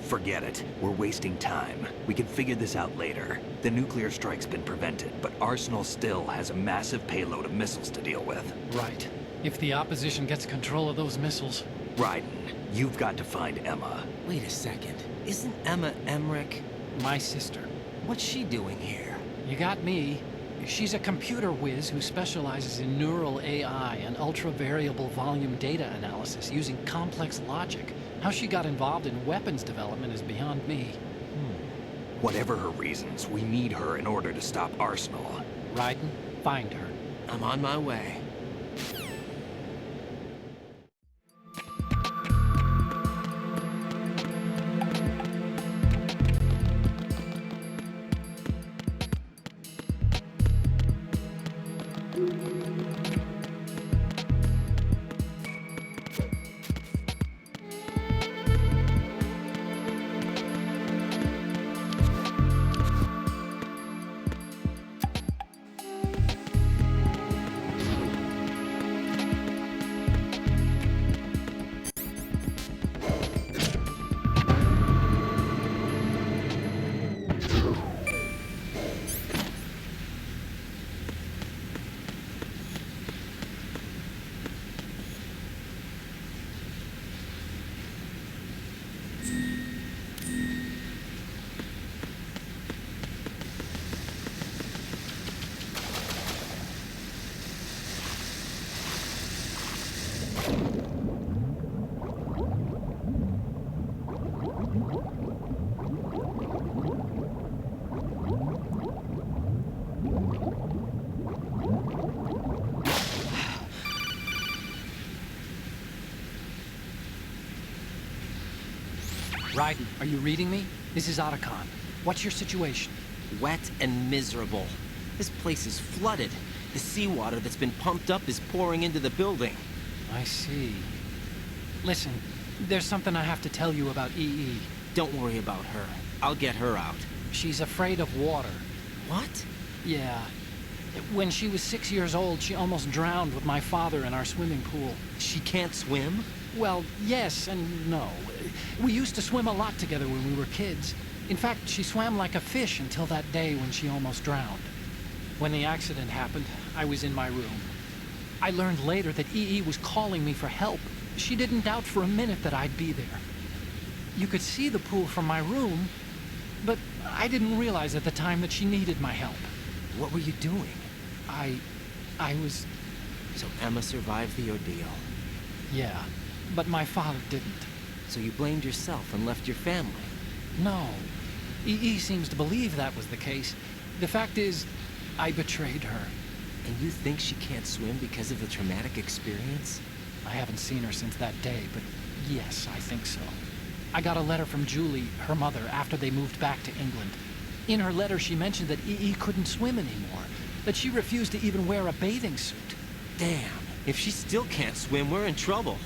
Forget it. We're wasting time. We can figure this out later. The nuclear strike's been prevented, but Arsenal still has a massive payload of missiles to deal with. Right. If the opposition gets control of those missiles... Raiden, you've got to find Emma. Wait a second. Isn't Emma Emmerich? My sister. What's she doing here? You got me. She's a computer whiz who specializes in neural AI and ultra-variable volume data analysis using complex logic. How she got involved in weapons development is beyond me. Whatever her reasons, we need her in order to stop Arsenal. Raiden, find her. I'm on my way. Raiden, are you reading me? This is Otacon. What's your situation? Wet and miserable. This place is flooded. The seawater that's been pumped up is pouring into the building. I see. Listen, there's something I have to tell you about EE. Don't worry about her. I'll get her out. She's afraid of water. What? Yeah. When she was 6 years old, she almost drowned with my father in our swimming pool. She can't swim? Well, yes and no. We used to swim a lot together when we were kids. In fact, she swam like a fish until that day when she almost drowned. When the accident happened, I was in my room. I learned later that EE was calling me for help. She didn't doubt for a minute that I'd be there. You could see the pool from my room, but I didn't realize at the time that she needed my help. What were you doing? I was... So Emma survived the ordeal. Yeah, but my father didn't. So you blamed yourself and left your family? No. EE seems to believe that was the case. The fact is, I betrayed her. And you think she can't swim because of the traumatic experience? I haven't seen her since that day, but yes, I think so. I got a letter from Julie, her mother, after they moved back to England. In her letter, she mentioned that EE couldn't swim anymore, that she refused to even wear a bathing suit. Damn, if she still can't swim, we're in trouble.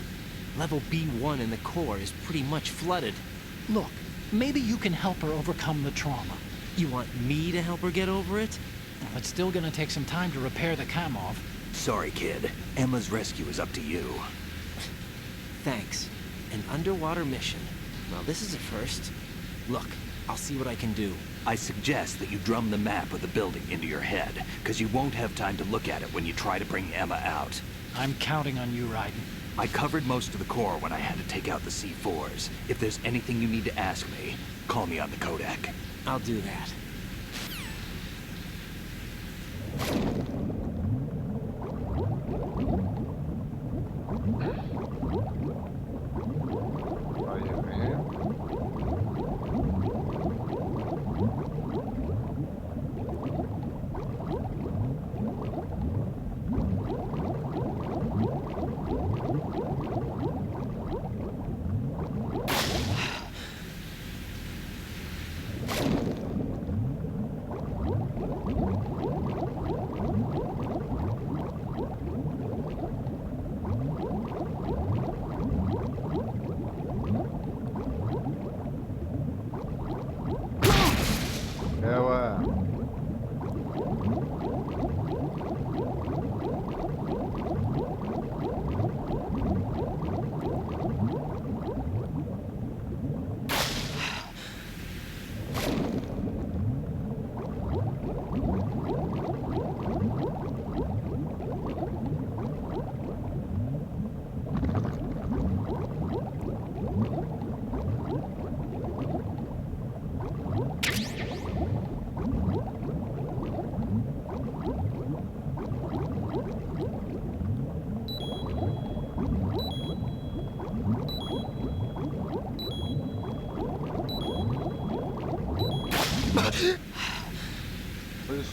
Level B1 in the core is pretty much flooded. Look, maybe you can help her overcome the trauma. You want me to help her get over it? Well, it's still gonna take some time to repair the Kamov. Sorry, kid. Emma's rescue is up to you. Thanks. An underwater mission. Well, this is a first. Look, I'll see what I can do. I suggest that you drum the map of the building into your head, because you won't have time to look at it when you try to bring Emma out. I'm counting on you, Raiden. I covered most of the core when I had to take out the C4s. If there's anything you need to ask me, call me on the codec. I'll do that.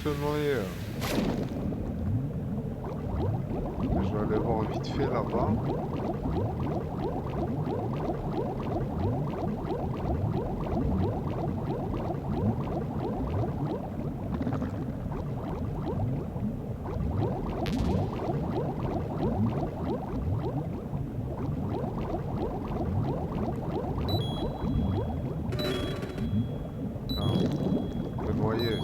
Se noyer. Je vais aller voir vite fait là-bas. Le noyer.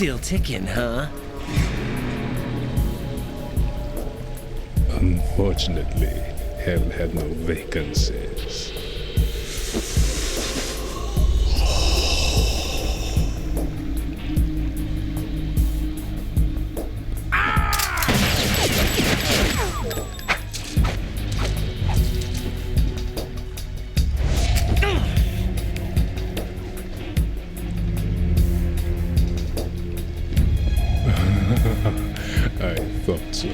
Still ticking, huh? Unfortunately, hell had no vacancies. I thought so.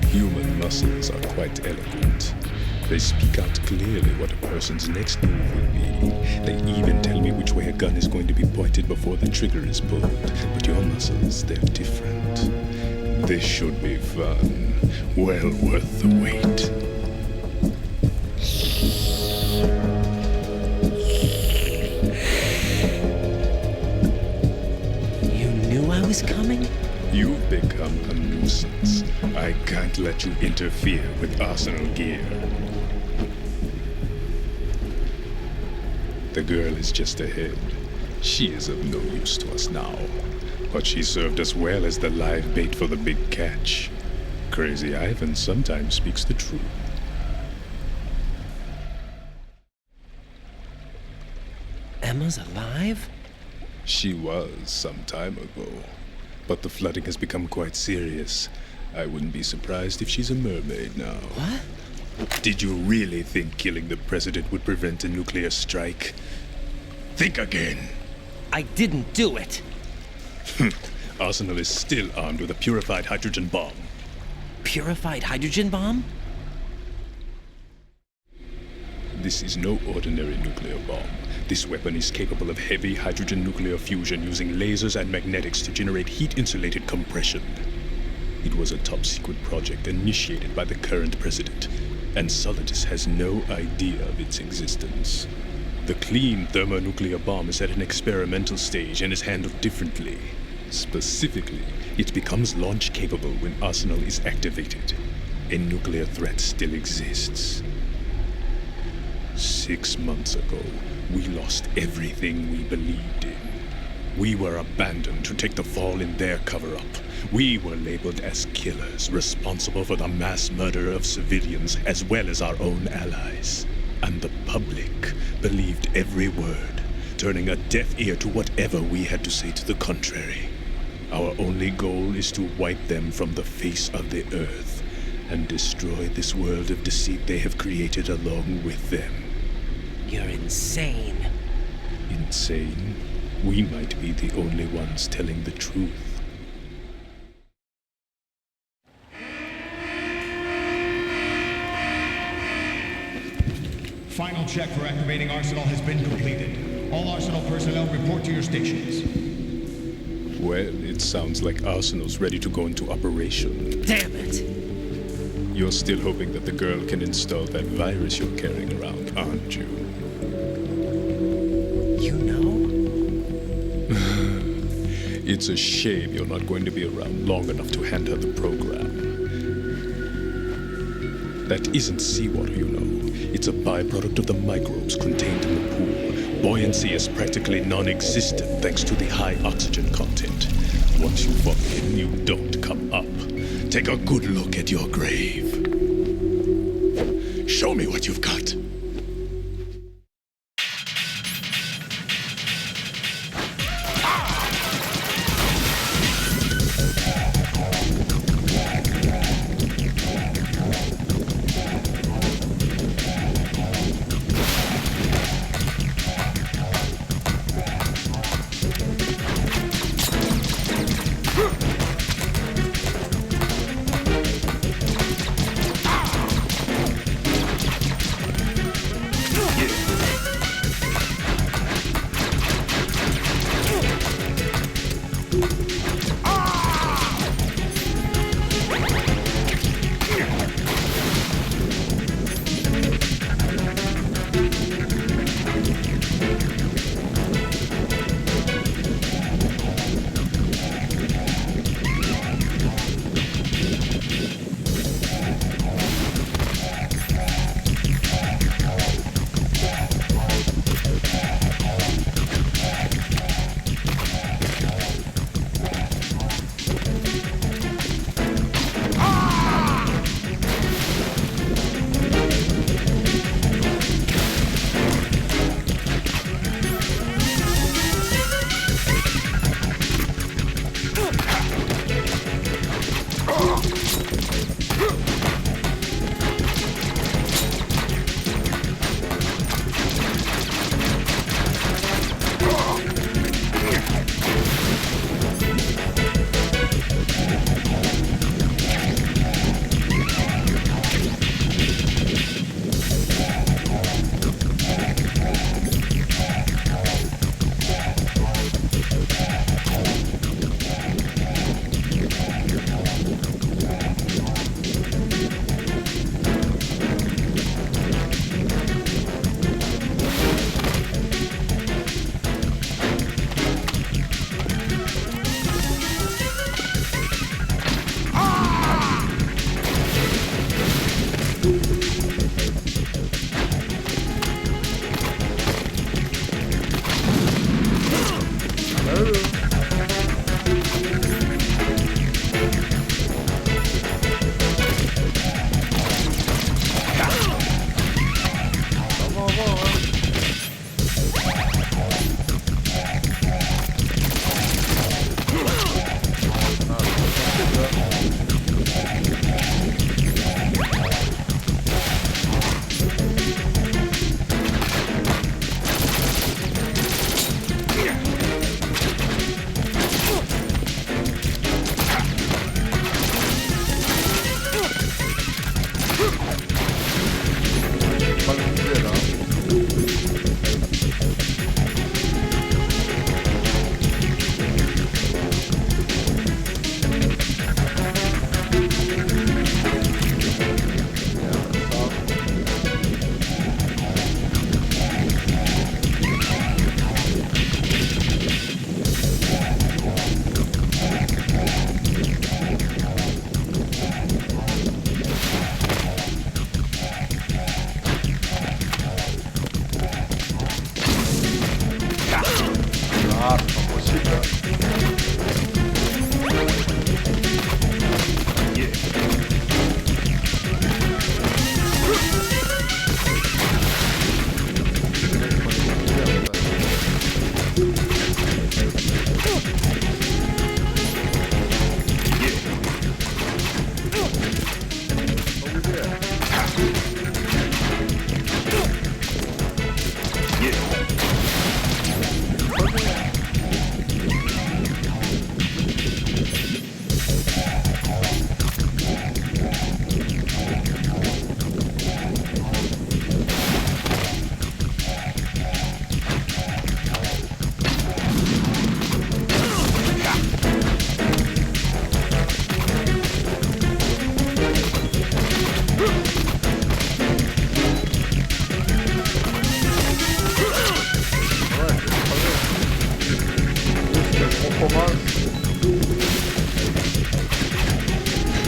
Human muscles are quite eloquent. They speak out clearly what a person's next move will be. They even tell me which way a gun is going to be pointed before the trigger is pulled. But your muscles, they're different. This should be fun. Well worth the wait. Was coming? You've become a nuisance. I can't let you interfere with arsenal gear. The girl is just ahead. She is of no use to us now. But she served us well as the live bait for the big catch. Crazy Ivan sometimes speaks the truth. Emma's alive? She was some time ago. But the flooding has become quite serious. I wouldn't be surprised if she's a mermaid now. What? Did you really think killing the president would prevent a nuclear strike? Think again. I didn't do it. Arsenal is still armed with a purified hydrogen bomb. Purified hydrogen bomb? This is no ordinary nuclear bomb. This weapon is capable of heavy hydrogen nuclear fusion using lasers and magnetics to generate heat-insulated compression. It was a top-secret project initiated by the current president, and Solidus has no idea of its existence. The clean thermonuclear bomb is at an experimental stage and is handled differently. Specifically, it becomes launch-capable when Arsenal is activated. A nuclear threat still exists. 6 months ago, we lost everything we believed in. We were abandoned to take the fall in their cover-up. We were labeled as killers, responsible for the mass murder of civilians as well as our own allies. And the public believed every word, turning a deaf ear to whatever we had to say to the contrary. Our only goal is to wipe them from the face of the earth and destroy this world of deceit they have created along with them. You're insane. Insane? We might be the only ones telling the truth. Final check for activating Arsenal has been completed. All Arsenal personnel report to your stations. Well, it sounds like Arsenal's ready to go into operation. Damn it! You're still hoping that the girl can install that virus you're carrying around, aren't you? You know? It's a shame you're not going to be around long enough to hand her the program. That isn't seawater, you know. It's a byproduct of the microbes contained in the pool. Buoyancy is practically non-existent thanks to the high oxygen content. Once you fall in, you don't come up. Take a good look at your grave. Show me what you've got.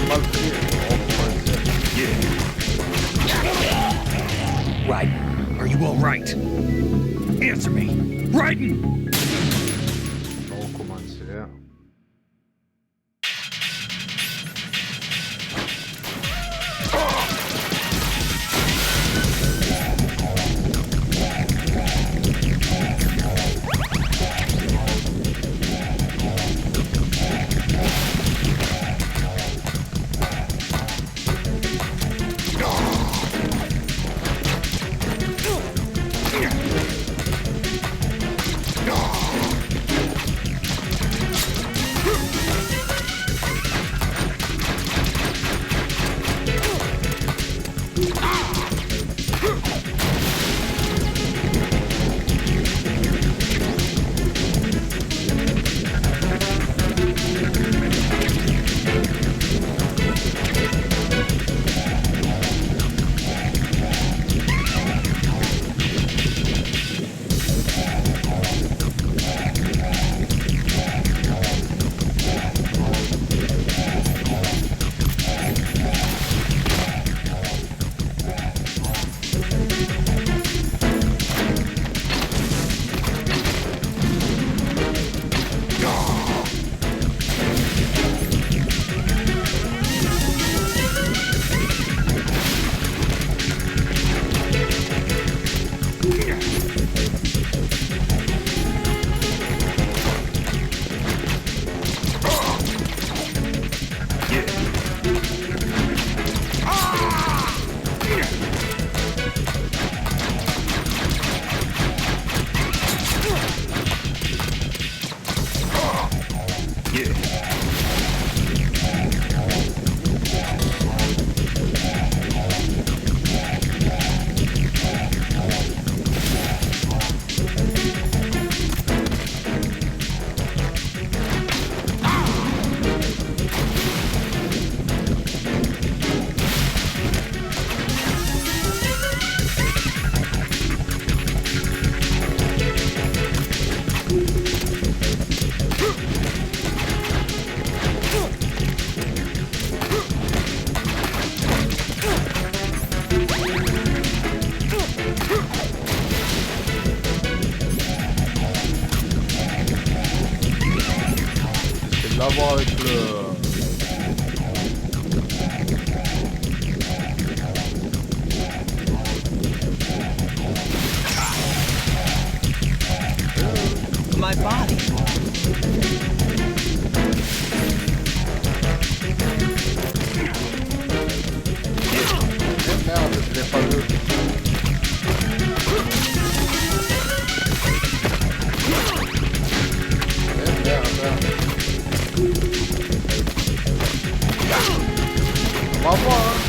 mal pris. On commence. Raiden, are you all right? Answer me. Raiden! On commence. L'avoir avec le... My body. Merde, je l'ai pas vu. Bravo, hein.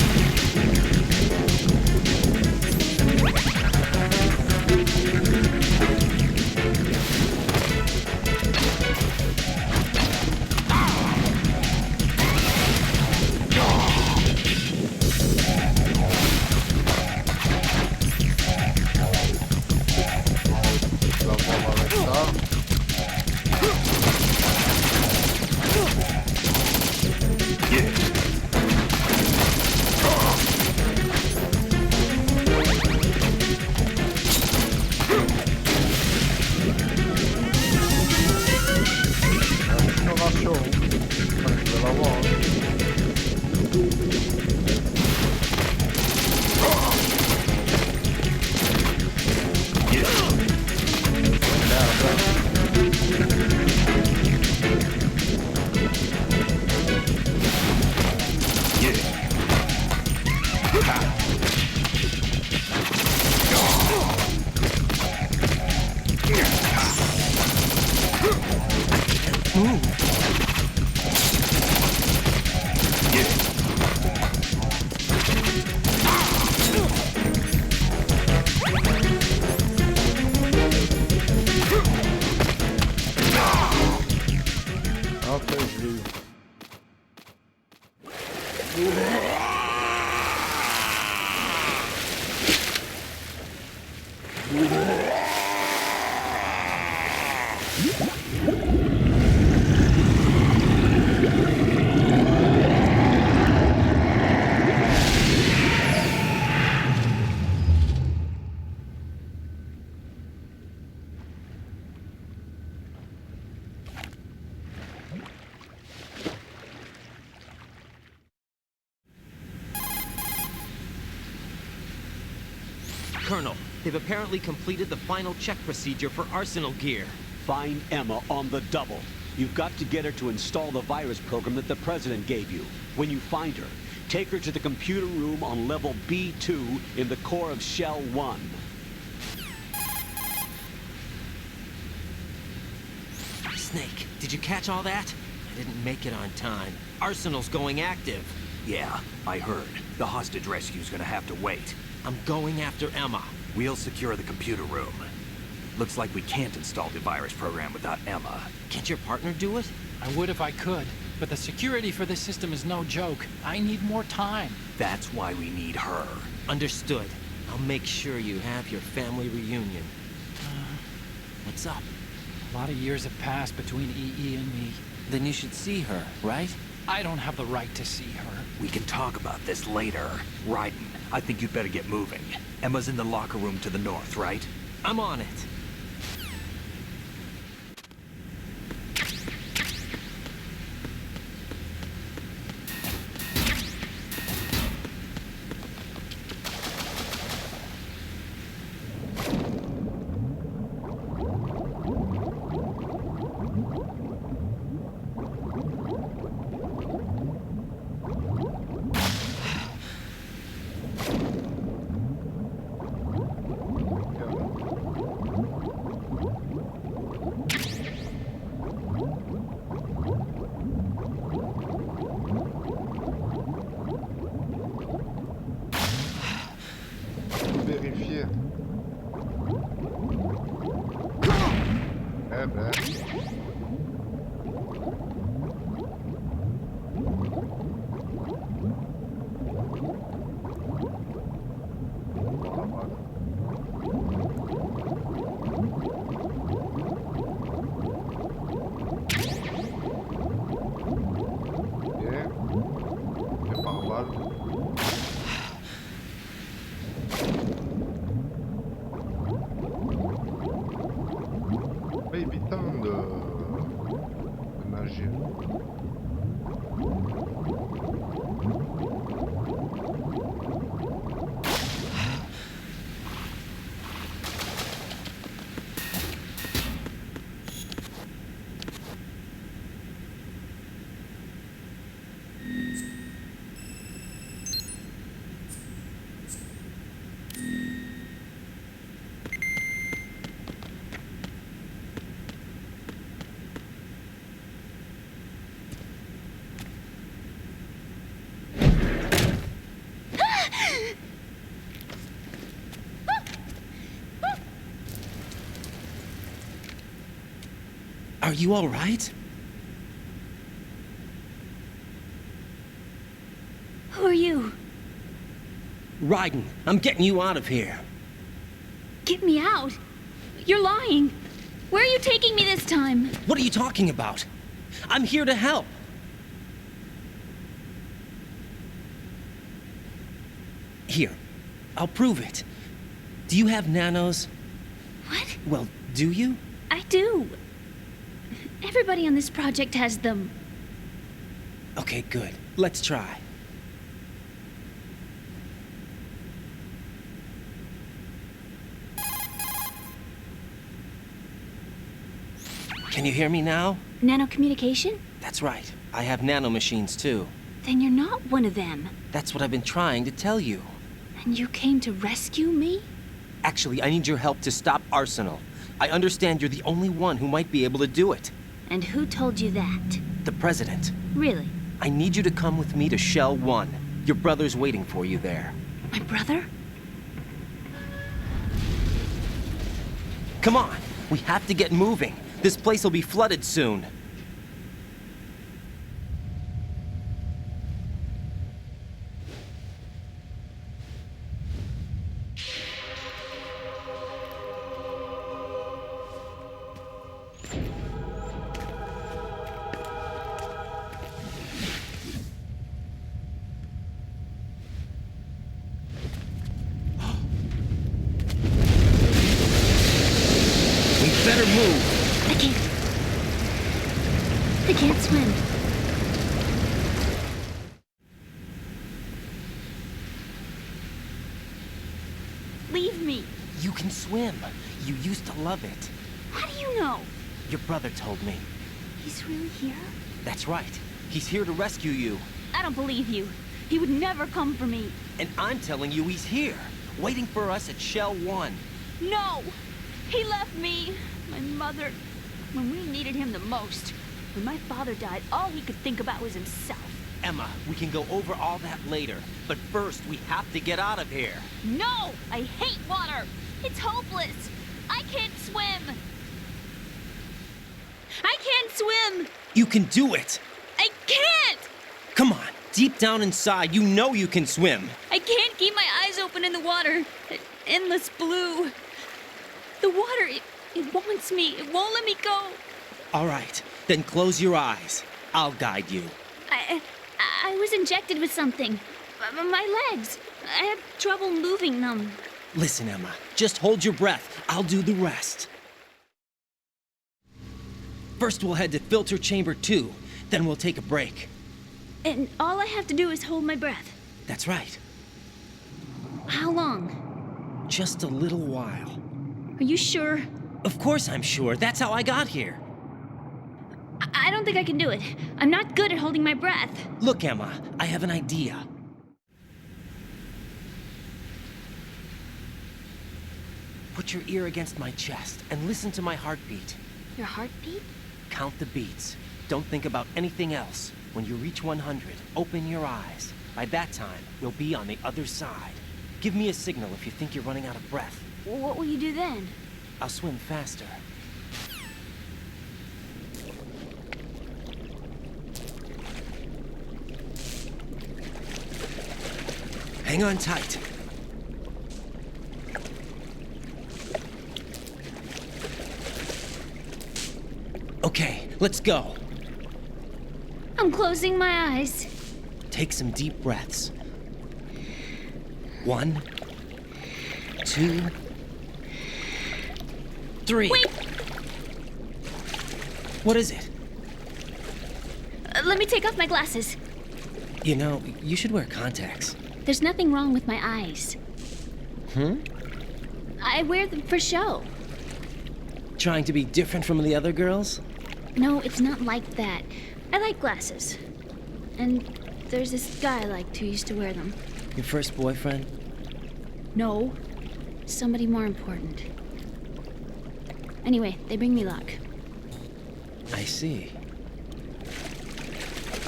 Colonel, they've apparently completed the final check procedure for arsenal gear. Find Emma on the double. You've got to get her to install the virus program that the President gave you. When you find her, take her to the computer room on level B2 in the core of Shell 1. Snake, did you catch all that? I didn't make it on time. Arsenal's going active. Yeah, I heard. The hostage rescue's gonna have to wait. I'm going after Emma. We'll secure the computer room. Looks like we can't install the virus program without Emma. Can't your partner do it? I would if I could, but the security for this system is no joke. I need more time. That's why we need her. Understood. I'll make sure you have your family reunion. What's up? A lot of years have passed between EE and me. Then you should see her, right? I don't have the right to see her. We can talk about this later. Raiden, I think you'd better get moving. Emma's in the locker room to the north, right? I'm on it. Vérifier. Eh ben. Are you all right? Who are you? Raiden, I'm getting you out of here. Get me out. You're lying. Where are you taking me this time? What are you talking about? I'm here to help. Here, I'll prove it. Do you have nanos? What? Well, do you? I do. Everybody on this project has them. Okay, good. Let's try. Can you hear me now? Nanocommunication? That's right. I have nanomachines too. Then you're not one of them. That's what I've been trying to tell you. And you came to rescue me? Actually, I need your help to stop Arsenal. I understand you're the only one who might be able to do it. And who told you that? The President. Really? I need you to come with me to Shell 1. Your brother's waiting for you there. My brother? Come on! We have to get moving. This place will be flooded soon. Better move. I can't swim. Leave me. me. You can swim. You used to love it. How do you know? Your brother told me. He's really here? That's right. He's here to rescue you. I don't believe you. He would never come for me. And I'm telling you he's here, waiting for us at Shell 1. No! He left me, my mother, when we needed him the most. When my father died, all he could think about was himself. Emma, we can go over all that later. But first, we have to get out of here. No! I hate water! It's hopeless! I can't swim! I can't swim! You can do it! I can't! Come on, deep down inside, you know you can swim. I can't keep my eyes open in the water. Endless blue. The water, it wants me. It won't let me go. All right, then close your eyes. I'll guide you. I was injected with something. My legs. I have trouble moving them. Listen, Emma, just hold your breath. I'll do the rest. First, we'll head to filter chamber 2. Then we'll take a break. And all I have to do is hold my breath. That's right. How long? Just a little while. Are you sure? Of course I'm sure. That's how I got here. I don't think I can do it. I'm not good at holding my breath. Look, Emma, I have an idea. Put your ear against my chest and listen to my heartbeat. Your heartbeat? Count the beats. Don't think about anything else. When you reach 100, open your eyes. By that time, we'll be on the other side. Give me a signal if you think you're running out of breath. What will you do then? I'll swim faster. Hang on tight. Okay, let's go. I'm closing my eyes. Take some deep breaths. 1, 2, 3. Wait! What is it? Let me take off my glasses. You know, you should wear contacts. There's nothing wrong with my eyes. I wear them for show. Trying to be different from the other girls? No, it's not like that. I like glasses. And there's this guy I liked who used to wear them. Your first boyfriend? No. Somebody more important. Anyway, they bring me luck. I see.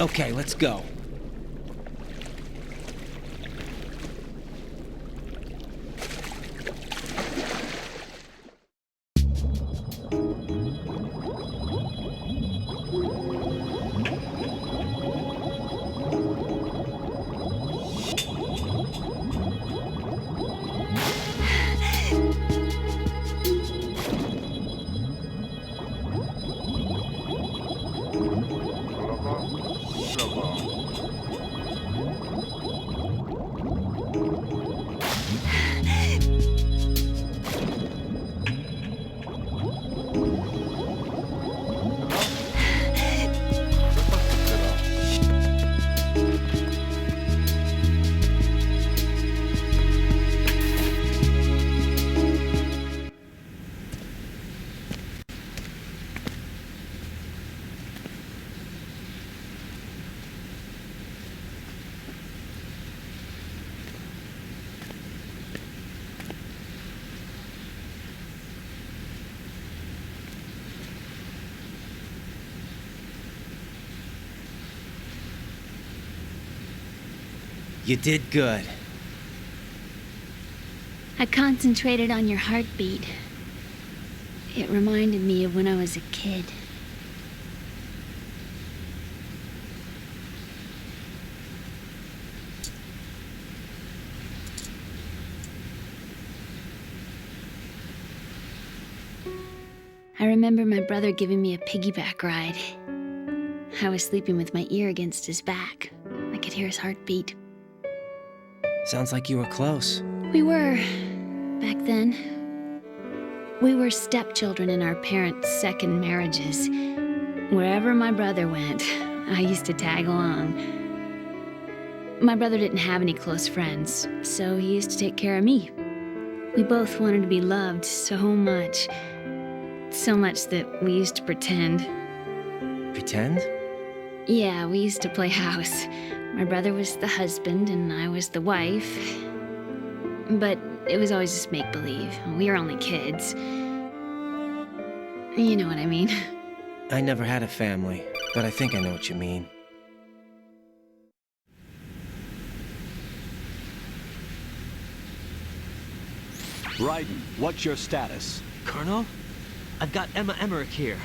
Okay, let's go. You did good. I concentrated on your heartbeat. It reminded me of when I was a kid. I remember my brother giving me a piggyback ride. I was sleeping with my ear against his back. I could hear his heartbeat. Sounds like you were close. We were, back then. We were stepchildren in our parents' second marriages. Wherever my brother went, I used to tag along. My brother didn't have any close friends, so he used to take care of me. We both wanted to be loved so much. So much that we used to pretend. Pretend? Yeah, we used to play house. My brother was the husband and I was the wife. But it was always just make-believe. We were only kids. You know what I mean. I never had a family, but I think I know what you mean. Raiden, what's your status? Colonel? I've got Emma Emmerich here.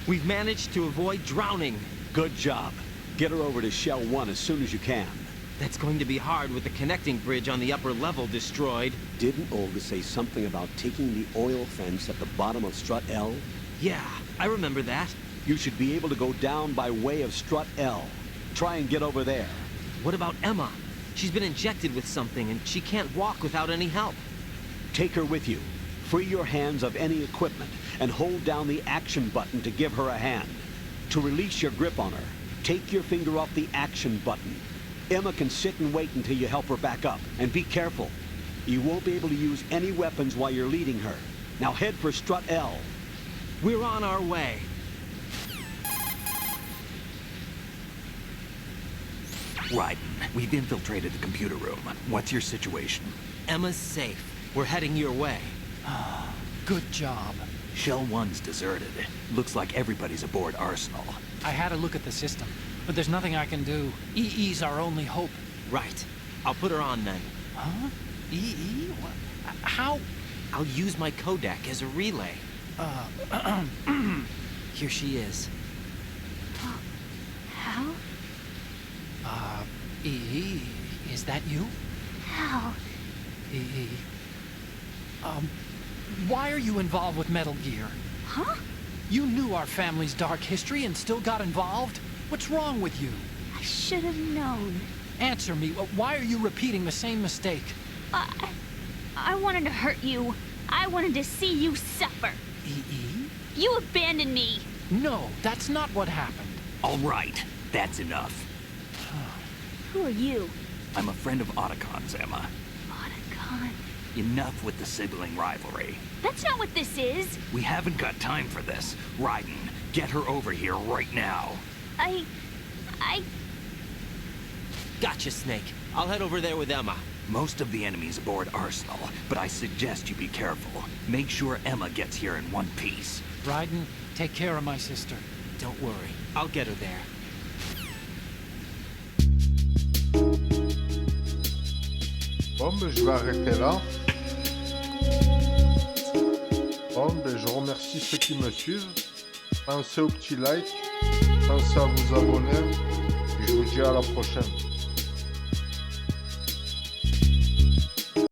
We've managed to avoid drowning. Good job. Get her over to Shell 1 as soon as you can. That's going to be hard with the connecting bridge on the upper level destroyed. Didn't Olga say something about taking the oil fence at the bottom of Strut L? Yeah, I remember that. You should be able to go down by way of Strut L. Try and get over there. What about Emma? She's been injected with something and she can't walk without any help. Take her with you. Free your hands of any equipment and hold down the action button to give her a hand. To release your grip on her, take your finger off the action button. Emma can sit and wait until you help her back up. And be careful. You won't be able to use any weapons while you're leading her. Now head for Strut L. We're on our way. Raiden, we've infiltrated the computer room. What's your situation? Emma's safe. We're heading your way. Good job. Shell 1's deserted. Looks like everybody's aboard Arsenal. I had a look at the system, but there's nothing I can do. EE's our only hope. Right. I'll put her on then. Huh? EE? What? How? I'll use my Kodak as a relay. Here she is. How? EE, is that you? How? EE. Why are you involved with Metal Gear? Huh? You knew our family's dark history and still got involved? What's wrong with you? I should have known. Answer me. Why are you repeating the same mistake? I wanted to hurt you. I wanted to see you suffer. EE? You abandoned me. No, that's not what happened. All right, that's enough. Who are you? I'm a friend of Otacon's, Emma. Otacon? Enough with the sibling rivalry. That's not what this is. We haven't got time for this. Raiden, get her over here right now. I... Gotcha, Snake. I'll head over there with Emma. Most of the enemy's aboard Arsenal, but I suggest you be careful. Make sure Emma gets here in one piece. Raiden, take care of my sister. Don't worry. I'll get her there. Bon, ben, je vais arrêter là. Bon, ben, je remercie ceux qui me suivent. Pensez au petit like. Pensez à vous abonner. Je vous dis à la prochaine.